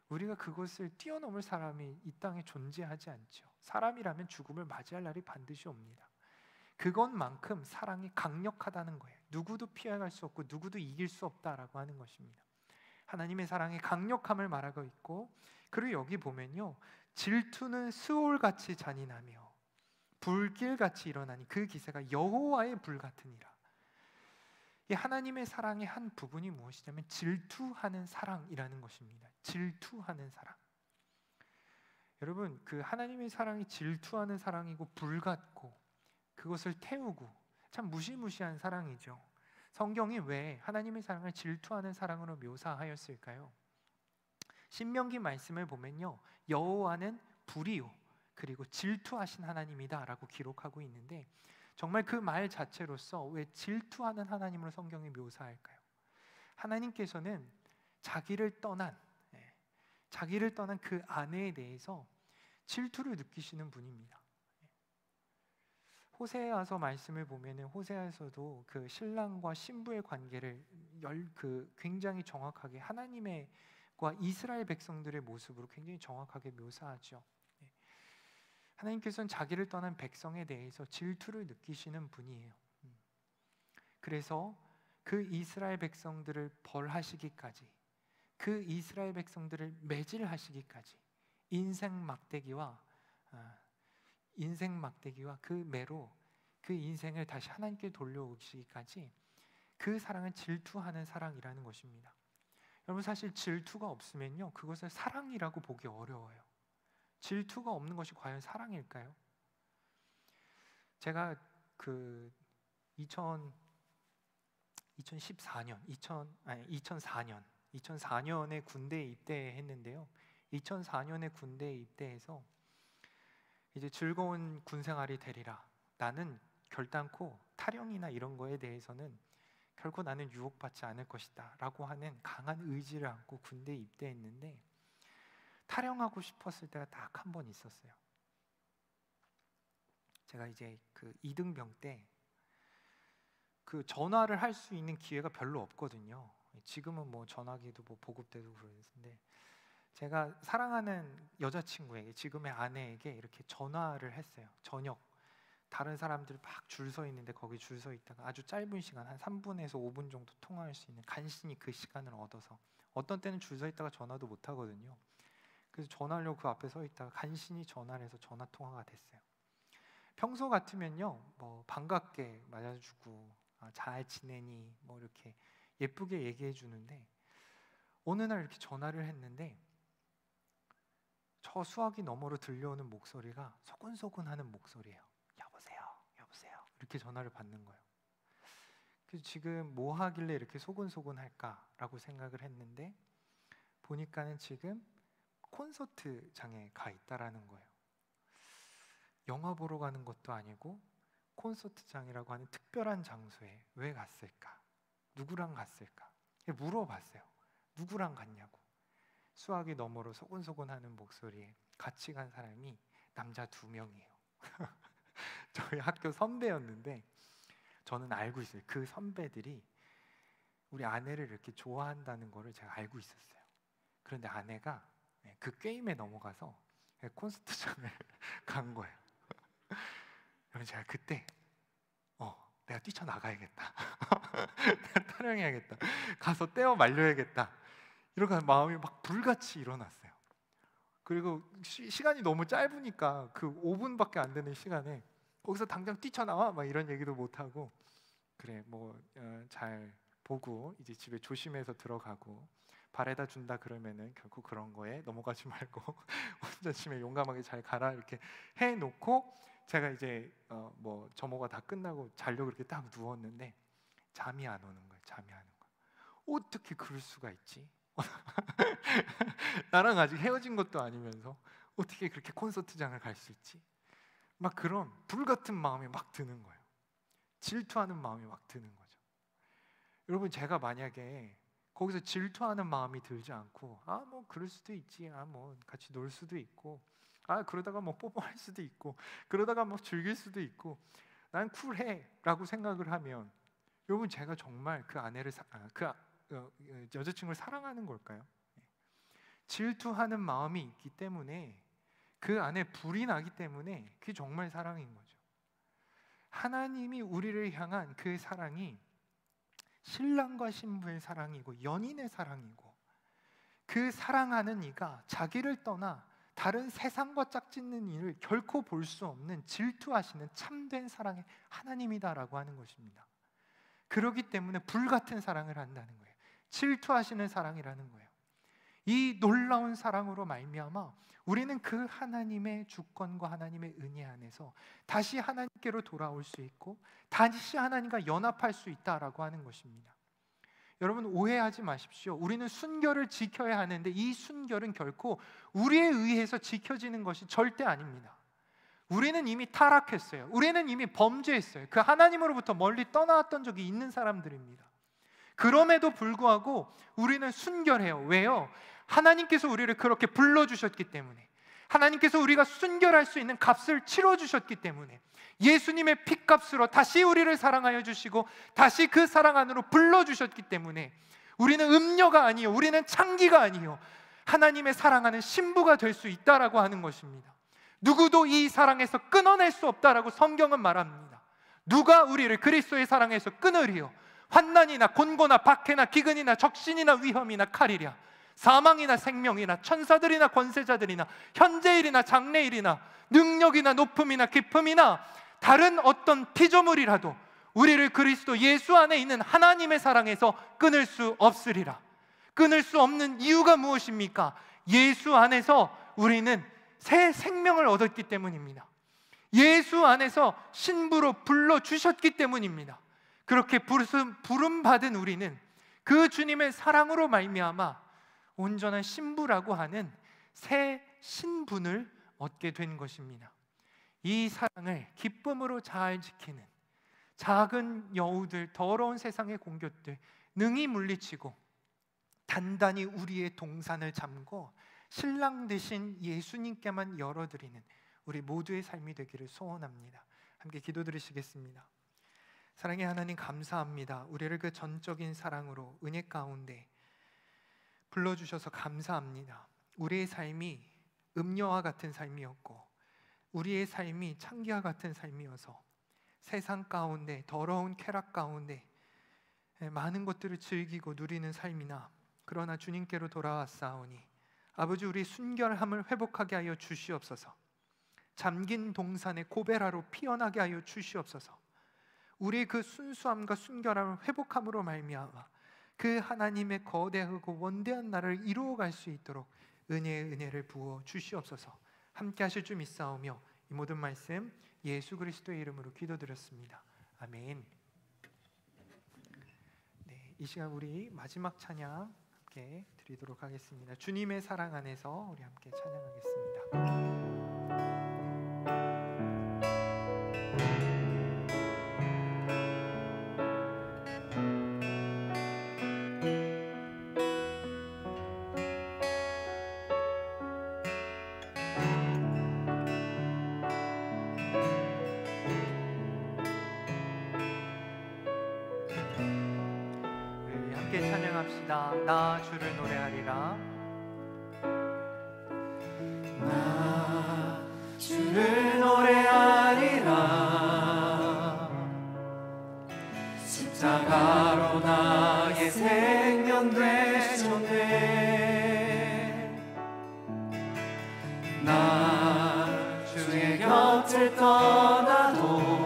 우리가 그것을 뛰어넘을 사람이 이 땅에 존재하지 않죠. 사람이라면 죽음을 맞이할 날이 반드시 옵니다. 그것만큼 사랑이 강력하다는 거예요. 누구도 피해갈 수 없고 누구도 이길 수 없다라고 하는 것입니다. 하나님의 사랑의 강력함을 말하고 있고, 그리고 여기 보면요, 질투는 스올같이 잔인하며 불길같이 일어나니 그 기세가 여호와의 불 같으니라. 이 하나님의 사랑의 한 부분이 무엇이냐면 질투하는 사랑이라는 것입니다. 질투하는 사랑. 여러분, 그 하나님의 사랑이 질투하는 사랑이고 불같고 그것을 태우고 참 무시무시한 사랑이죠. 성경이 왜 하나님의 사랑을 질투하는 사랑으로 묘사하였을까요? 신명기 말씀을 보면요, 여호와는 불이요 그리고 질투하신 하나님이다 라고 기록하고 있는데, 정말 그 말 자체로서 왜 질투하는 하나님으로 성경이 묘사할까요? 하나님께서는 자기를 떠난 그 아내에 대해서 질투를 느끼시는 분입니다. 호세아서 말씀을 보면은 호세아서도 그 신랑과 신부의 관계를 굉장히 정확하게 하나님과 이스라엘 백성들의 모습으로 굉장히 정확하게 묘사하죠. 하나님께서는 자기를 떠난 백성에 대해서 질투를 느끼시는 분이에요. 그래서 그 이스라엘 백성들을 벌하시기까지, 그 이스라엘 백성들을 매질하시기까지 인생 막대기와 그 매로 그 인생을 다시 하나님께 돌려오시기까지, 그 사랑은 질투하는 사랑이라는 것입니다. 여러분, 사실 질투가 없으면요, 그것을 사랑이라고 보기 어려워요. 질투가 없는 것이 과연 사랑일까요? 제가 2004년에 군대에 입대했는데요. 2004년에 군대에 입대해서 이제 즐거운 군 생활이 되리라, 나는 결단코 탈영이나 이런 거에 대해서는 결코 나는 유혹받지 않을 것이다 라고 하는 강한 의지를 안고 군대에 입대했는데, 탈영하고 싶었을 때가 딱 한 번 있었어요. 제가 이제 그 2등병 때 그 전화를 할 수 있는 기회가 별로 없거든요. 지금은 뭐 전화기도 뭐 보급되고 그러는데, 제가 사랑하는 여자친구에게, 지금의 아내에게 이렇게 전화를 했어요. 저녁 다른 사람들 막 줄 서 있는데 거기 줄 서 있다가 아주 짧은 시간, 한 3분에서 5분 정도 통화할 수 있는, 간신히 그 시간을 얻어서, 어떤 때는 줄 서 있다가 전화도 못 하거든요. 그래서 전화하려고 그 앞에 서 있다가 간신히 전화를 해서 전화 통화가 됐어요. 평소 같으면요, 뭐 반갑게 맞아주고 잘 지내니 뭐 이렇게 예쁘게 얘기해 주는데, 어느 날 이렇게 전화를 했는데 저 수화기 너머로 들려오는 목소리가 소곤소곤하는 목소리예요. 여보세요, 여보세요, 이렇게 전화를 받는 거예요. 그래서 지금 뭐 하길래 이렇게 소곤소곤할까라고 생각을 했는데, 보니까는 지금 콘서트장에 가 있다라는 거예요. 영화 보러 가는 것도 아니고 콘서트장이라고 하는 특별한 장소에 왜 갔을까? 누구랑 갔을까? 물어봤어요. 누구랑 갔냐고. 수화기 너머로 소곤소곤하는 목소리에 같이 간 사람이 남자 2명이에요. 저희 학교 선배였는데, 저는 알고 있어요. 그 선배들이 우리 아내를 이렇게 좋아한다는 거를 제가 알고 있었어요. 그런데 아내가 그 게임에 넘어가서 콘서트장을 간 거예요. 그래서 제가 그때 내가 뛰쳐나가야겠다. 내가 타령해야겠다. 가서 떼어 말려야겠다. 이렇게 마음이 막 불같이 일어났어요. 그리고 시간이 너무 짧으니까 그 5분밖에 안 되는 시간에 거기서 당장 뛰쳐나와 막 이런 얘기도 못하고, 그래 뭐 잘 보고 이제 집에 조심해서 들어가고, 바래다 준다 그러면은 결국 그런 거에 넘어가지 말고 혼자 집에 용감하게 잘 가라 이렇게 해놓고, 제가 이제 뭐 점호가 다 끝나고 자려고 이렇게 딱 누웠는데 잠이 안 오는 거예요. 잠이 안 오는 거예요. 어떻게 그럴 수가 있지? 나랑 아직 헤어진 것도 아니면서 어떻게 그렇게 콘서트장을 갈 수 있지? 막 그런 불같은 마음이 막 드는 거예요. 질투하는 마음이 막 드는 거죠. 여러분, 제가 만약에 거기서 질투하는 마음이 들지 않고, 뭐 그럴 수도 있지, 뭐 같이 놀 수도 있고, 그러다가 뭐 뽀뽀할 수도 있고, 그러다가 뭐 즐길 수도 있고, 난 쿨해라고 생각을 하면, 여러분, 제가 정말 그 아내를 여자친구를 사랑하는 걸까요? 질투하는 마음이 있기 때문에, 그 안에 불이 나기 때문에 그게 정말 사랑인 거죠. 하나님이 우리를 향한 그 사랑이 신랑과 신부의 사랑이고 연인의 사랑이고, 그 사랑하는 이가 자기를 떠나 다른 세상과 짝짓는 일을 결코 볼 수 없는 질투하시는 참된 사랑의 하나님이다라고 하는 것입니다. 그렇기 때문에 불같은 사랑을 한다는 거예요. 질투하시는 사랑이라는 거예요. 이 놀라운 사랑으로 말미암아 우리는 그 하나님의 주권과 하나님의 은혜 안에서 다시 하나님께로 돌아올 수 있고, 다시 하나님과 연합할 수 있다라고 하는 것입니다. 여러분, 오해하지 마십시오. 우리는 순결을 지켜야 하는데 이 순결은 결코 우리에 의해서 지켜지는 것이 절대 아닙니다. 우리는 이미 타락했어요. 우리는 이미 범죄했어요. 그 하나님으로부터 멀리 떠나왔던 적이 있는 사람들입니다. 그럼에도 불구하고 우리는 순결해요. 왜요? 하나님께서 우리를 그렇게 불러주셨기 때문에, 하나님께서 우리가 순결할 수 있는 값을 치러주셨기 때문에, 예수님의 피값으로 다시 우리를 사랑하여 주시고 다시 그 사랑 안으로 불러주셨기 때문에 우리는 음녀가 아니요, 우리는 창기가 아니요, 하나님의 사랑하는 신부가 될 수 있다라고 하는 것입니다. 누구도 이 사랑에서 끊어낼 수 없다라고 성경은 말합니다. 누가 우리를 그리스도의 사랑에서 끊으리요? 환난이나 곤고나 박해나 기근이나 적신이나 위험이나 칼이랴 사망이나 생명이나 천사들이나 권세자들이나 현재일이나 장래일이나 능력이나 높음이나 깊음이나 다른 어떤 피조물이라도 우리를 그리스도 예수 안에 있는 하나님의 사랑에서 끊을 수 없으리라. 끊을 수 없는 이유가 무엇입니까? 예수 안에서 우리는 새 생명을 얻었기 때문입니다. 예수 안에서 신부로 불러주셨기 때문입니다. 그렇게 부름받은 우리는 그 주님의 사랑으로 말미암아 온전한 신부라고 하는 새 신분을 얻게 된 것입니다. 이 사랑을 기쁨으로 잘 지키는 작은 여우들, 더러운 세상의 공격들 능히 물리치고 단단히 우리의 동산을 잠고 신랑 되신 예수님께만 열어드리는 우리 모두의 삶이 되기를 소원합니다. 함께 기도드리시겠습니다. 사랑의 하나님, 감사합니다. 우리를 그 전적인 사랑으로 은혜 가운데 불러주셔서 감사합니다. 우리의 삶이 음녀와 같은 삶이었고 우리의 삶이 창기와 같은 삶이어서 세상 가운데, 더러운 쾌락 가운데 많은 것들을 즐기고 누리는 삶이나, 그러나 주님께로 돌아왔사오니 아버지, 우리 순결함을 회복하게 하여 주시옵소서. 잠긴 동산의 고베라로 피어나게 하여 주시옵소서. 우리의 그 순수함과 순결함을 회복함으로 말미암아 그 하나님의 거대하고 원대한 나라를 이루어갈 수 있도록 은혜의 은혜를 부어 주시옵소서. 함께 하실 줄 믿사오며 이 모든 말씀 예수 그리스도의 이름으로 기도드렸습니다. 아멘. 네, 이 시간 우리 마지막 찬양 함께 드리도록 하겠습니다. 주님의 사랑 안에서 우리 함께 찬양하겠습니다. 찬양합시다. 나 주를 노래하리라. 나 주를 노래하리라. 십자가로 나의 생명 되셨네. 나 주의 곁을 떠나도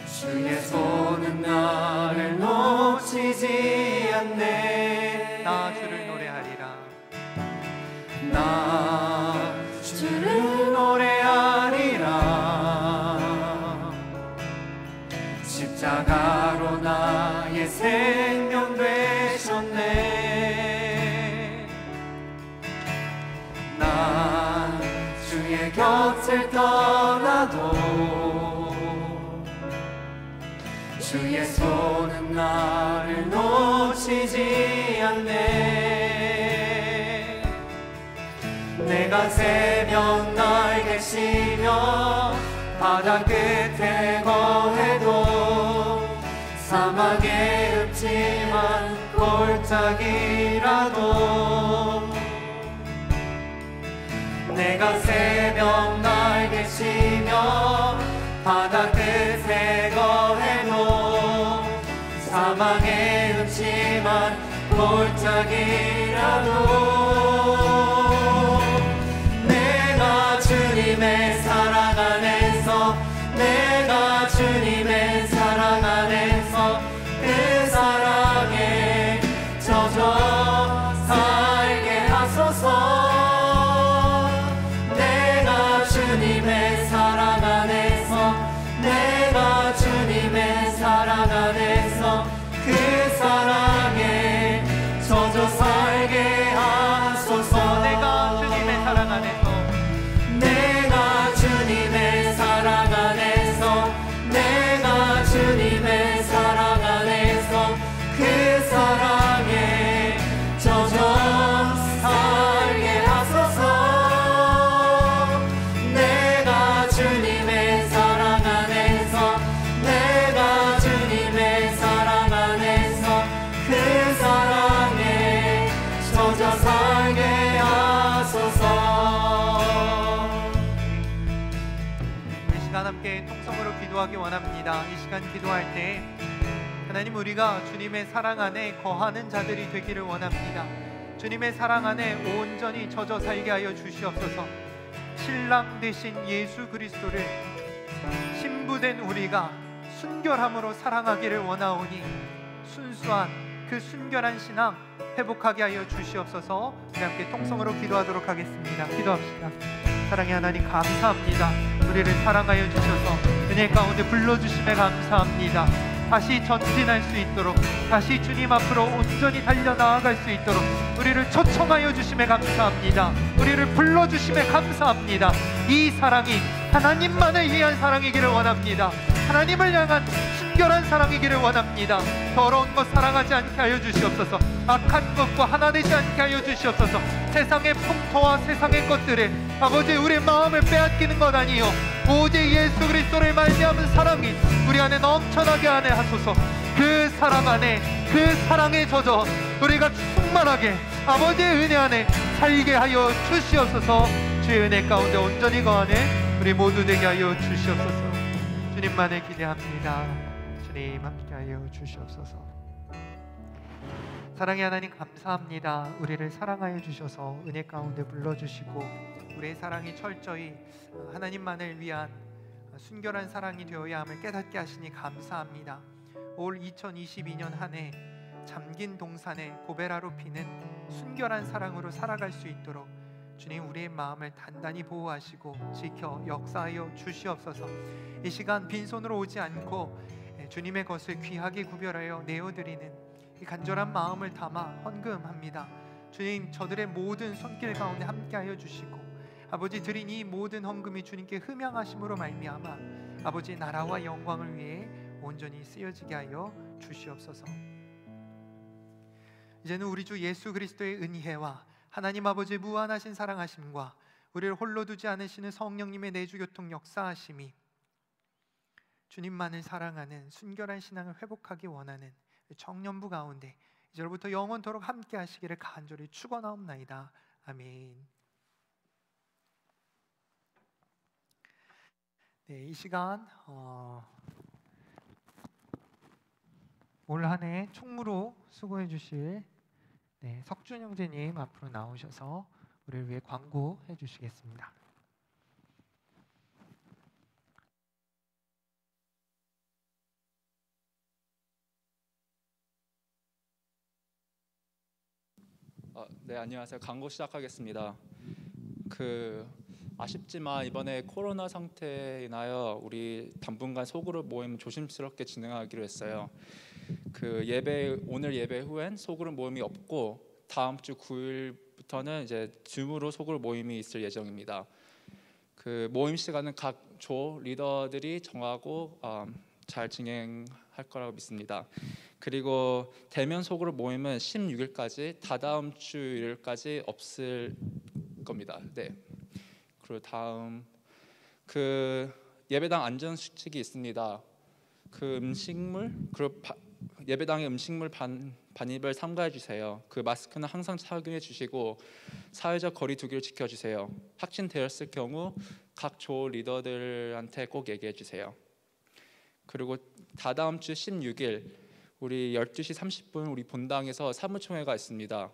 주의 손은 나를 놓치지 않네. 나 주를 노래하리라. 나 주를 노래하리라. 십자가로 나의 생명 되셨네. 나 주의 곁을 떠나도 주의 손은 나를 놓치지 않네. 내가 새벽 날개치며 바다 끝에 거해도 사막에 읍지만 골짜기라도 내가 새벽 날개치며 바다 끝에 거해도 사막에 읍지만 골짜기라도 내가 주님의 사랑 안에서 내가 주님의 사랑 안에서 그 사랑에 젖어 살게 하소서. 내가 주님의 사랑 안에서 내가 주님의 사랑 안에서 그 사랑에 젖어 살게 하소서. 통성으로 기도하기 원합니다. 이 시간 기도할 때 하나님, 우리가 주님의 사랑 안에 거하는 자들이 되기를 원합니다. 주님의 사랑 안에 온전히 젖어 살게 하여 주시옵소서. 신랑 되신 예수 그리스도를 신부된 우리가 순결함으로 사랑하기를 원하오니 순수한 그 순결한 신앙 회복하게 하여 주시옵소서. 우리 함께 통성으로 기도하도록 하겠습니다. 기도합시다. 사랑의 하나님, 감사합니다. 우리를 사랑하여 주셔서 은혜 가운데 불러주심에 감사합니다. 다시 전진할 수 있도록, 다시 주님 앞으로 온전히 달려나아갈 수 있도록 우리를 초청하여 주심에 감사합니다. 우리를 불러주심에 감사합니다. 이 사랑이 하나님만을 위한 사랑이기를 원합니다. 하나님을 향한 순결한 사랑이기를 원합니다. 더러운 것 사랑하지 않게 하여 주시옵소서. 악한 것과 하나 되지 않게 하여 주시옵소서. 세상의 풍토와 세상의 것들에 아버지 우리의 마음을 빼앗기는 것 아니요, 오직 예수 그리스도를 말미암은 사랑이 우리 안에 넘쳐나게 하네 하소서. 그 사랑 안에, 그 사랑에 젖어 우리가 충만하게 아버지의 은혜 안에 살게 하여 주시옵소서. 주의 은혜 가운데 온전히 거하네 우리 모두 되게 하여 주시옵소서. 주님만을 기대합니다. 주님 함께하여 주시옵소서. 사랑의 하나님, 감사합니다. 우리를 사랑하여 주셔서 은혜 가운데 불러주시고 우리의 사랑이 철저히 하나님만을 위한 순결한 사랑이 되어야 함을 깨닫게 하시니 감사합니다. 올 2022년 한 해 잠긴 동산에 고베라로 피는 순결한 사랑으로 살아갈 수 있도록 주님, 우리의 마음을 단단히 보호하시고 지켜 역사하여 주시옵소서. 이 시간 빈손으로 오지 않고 주님의 것을 귀하게 구별하여 내어드리는 이 간절한 마음을 담아 헌금합니다. 주님, 저들의 모든 손길 가운데 함께하여 주시고 아버지, 드린 이 모든 헌금이 주님께 흠양하심으로 말미암아 아버지 나라와 영광을 위해 온전히 쓰여지게 하여 주시옵소서. 이제는 우리 주 예수 그리스도의 은혜와 하나님 아버지의 무한하신 사랑하심과 우리를 홀로 두지 않으시는 성령님의 내주교통 역사하심이 주님만을 사랑하는 순결한 신앙을 회복하기 원하는 청년부 가운데 이제부터 영원토록 함께 하시기를 간절히 축원하옵나이다. 아멘. 네, 이 시간 올 한 해 총무로 수고해 주실 석준 형제님 앞으로 나오셔서 우리를 위해 광고해 주시겠습니다. 네, 안녕하세요. 광고 시작하겠습니다. 아쉽지만 이번에 코로나 상태에 인하여 우리 당분간 소그룹 모임 조심스럽게 진행하기로 했어요. 오늘 예배 후엔 소그룹 모임이 없고 다음 주 9일부터는 이제 줌으로 소그룹 모임이 있을 예정입니다. 모임 시간은 각 조 리더들이 정하고 잘 진행할 거라고 믿습니다. 그리고 대면 소그룹 모임은 16일까지 다다음 주 일요일까지 없을 겁니다. 네. 그리고 다음 예배당 안전 수칙이 있습니다. 음식물 예배당의 음식물 반입을 삼가해 주세요. 마스크는 항상 착용해 주시고 사회적 거리 두기를 지켜 주세요. 확진되었을 경우 각 조 리더들한테 꼭 얘기해 주세요. 그리고 다다음 주 16일 우리 12시 30분 우리 본당에서 사무총회가 있습니다.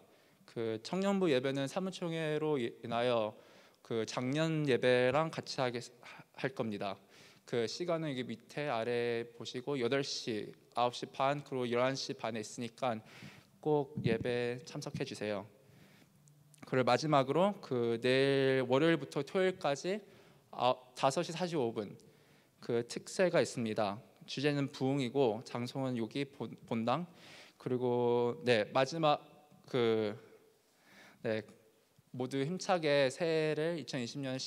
청년부 예배는 사무총회로 인하여 작년 예배랑 같이 할 겁니다. 시간은 여기 밑에 아래 보시고 8시, 9시 반 그리고 11시 반에 있으니까 꼭 예배 참석해 주세요. 그리고 마지막으로 내일 월요일부터 토요일까지 5시 45분 특세가 있습니다. 주제는 부흥이고 장소는 여기 본당. 그리고 마지막 모두 힘차게 새해를 2020년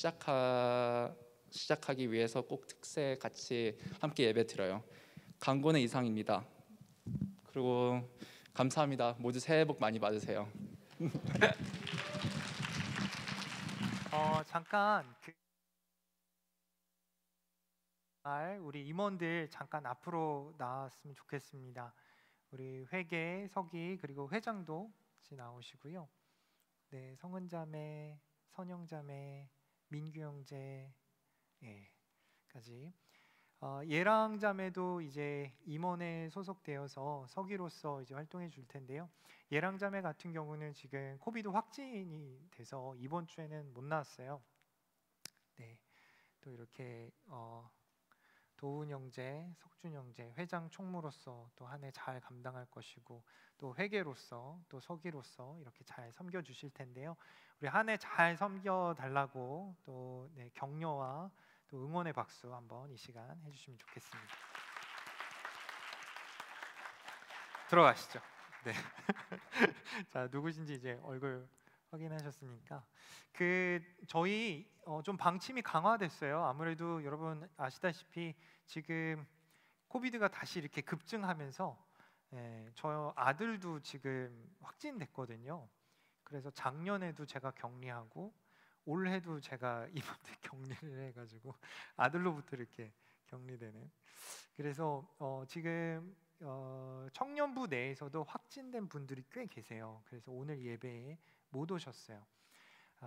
시작하기 위해서 꼭 특세 같이 함께 예배 드려요. 광고는 이상입니다. 그리고 감사합니다. 모두 새해 복 많이 받으세요. 잠깐 우리 임원들 잠깐 앞으로 나왔으면 좋겠습니다. 우리 회계, 서기 그리고 회장도 같이 나오시고요. 네, 성은자매, 선영자매, 민규 형제 까지 예랑 자매도 이제 임원에 소속되어서 서기로서 이제 활동해 줄 텐데요. 예랑 자매 같은 경우는 지금 코비드 확진이 돼서 이번 주에는 못 나왔어요. 네, 또 이렇게 도훈 형제, 석준 형제 회장 총무로서 또 한 해 잘 감당할 것이고 또 회계로서 또 서기로서 이렇게 잘 섬겨 주실 텐데요. 우리 한 해 잘 섬겨 달라고 또 격려와 또 응원의 박수 한번 이 시간 해주시면 좋겠습니다. 들어가시죠. 네. 자, 누구신지 이제 얼굴 확인하셨으니까 저희 좀 방침이 강화됐어요. 아무래도 여러분 아시다시피 지금 코비드가 다시 이렇게 급증하면서 저 아들도 지금 확진됐거든요. 그래서 작년에도 제가 격리하고 올해도 제가 이맘때 격리를 해가지고 아들로부터 이렇게 격리되는. 그래서 지금 청년부 내에서도 확진된 분들이 꽤 계세요. 그래서 오늘 예배에 못 오셨어요.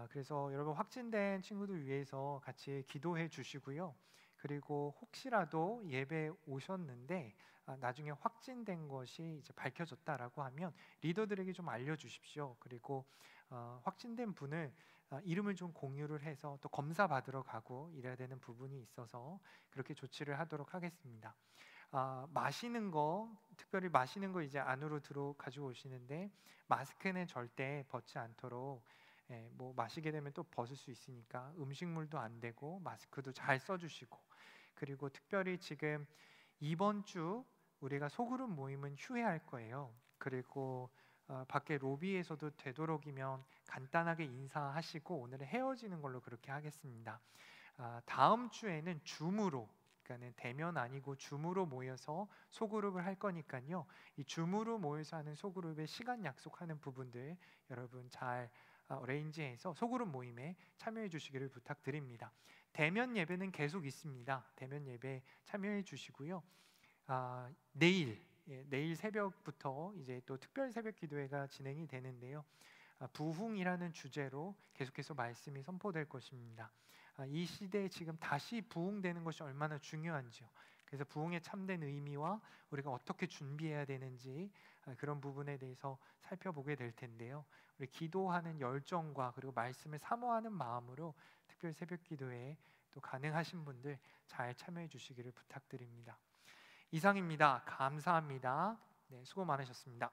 그래서 여러분 확진된 친구들 위해서 같이 기도해 주시고요. 그리고 혹시라도 예배 오셨는데 나중에 확진된 것이 이제 밝혀졌다라고 하면 리더들에게 좀 알려주십시오. 그리고 확진된 분을 이름을 좀 공유를 해서 또 검사 받으러 가고 이래야 되는 부분이 있어서 그렇게 조치를 하도록 하겠습니다. 마시는 거, 특별히 마시는 거 이제 안으로 가지고 오시는데 마스크는 절대 벗지 않도록, 뭐 마시게 되면 또 벗을 수 있으니까 음식물도 안 되고 마스크도 잘 써주시고, 그리고 특별히 지금 이번 주 우리가 소그룹 모임은 휴회할 거예요. 그리고 밖에 로비에서도 되도록이면 간단하게 인사하시고 오늘은 헤어지는 걸로 그렇게 하겠습니다. 다음 주에는 줌으로, 그러니까는 대면 아니고 줌으로 모여서 소그룹을 할 거니까요. 이 줌으로 모여서 하는 소그룹의 시간 약속하는 부분들 여러분 잘 어레인지해서 소그룹 모임에 참여해 주시기를 부탁드립니다. 대면 예배는 계속 있습니다. 대면 예배 참여해 주시고요. 내일 새벽부터 이제 또 특별 새벽 기도회가 진행이 되는데요. 부흥이라는 주제로 계속해서 말씀이 선포될 것입니다. 이 시대에 지금 다시 부흥되는 것이 얼마나 중요한지요. 그래서 부흥의 참된 의미와 우리가 어떻게 준비해야 되는지 그런 부분에 대해서 살펴보게 될 텐데요. 우리 기도하는 열정과 그리고 말씀을 사모하는 마음으로 특별 새벽 기도회에 또 가능하신 분들 잘 참여해 주시기를 부탁드립니다. 이상입니다. 감사합니다. 네, 수고 많으셨습니다.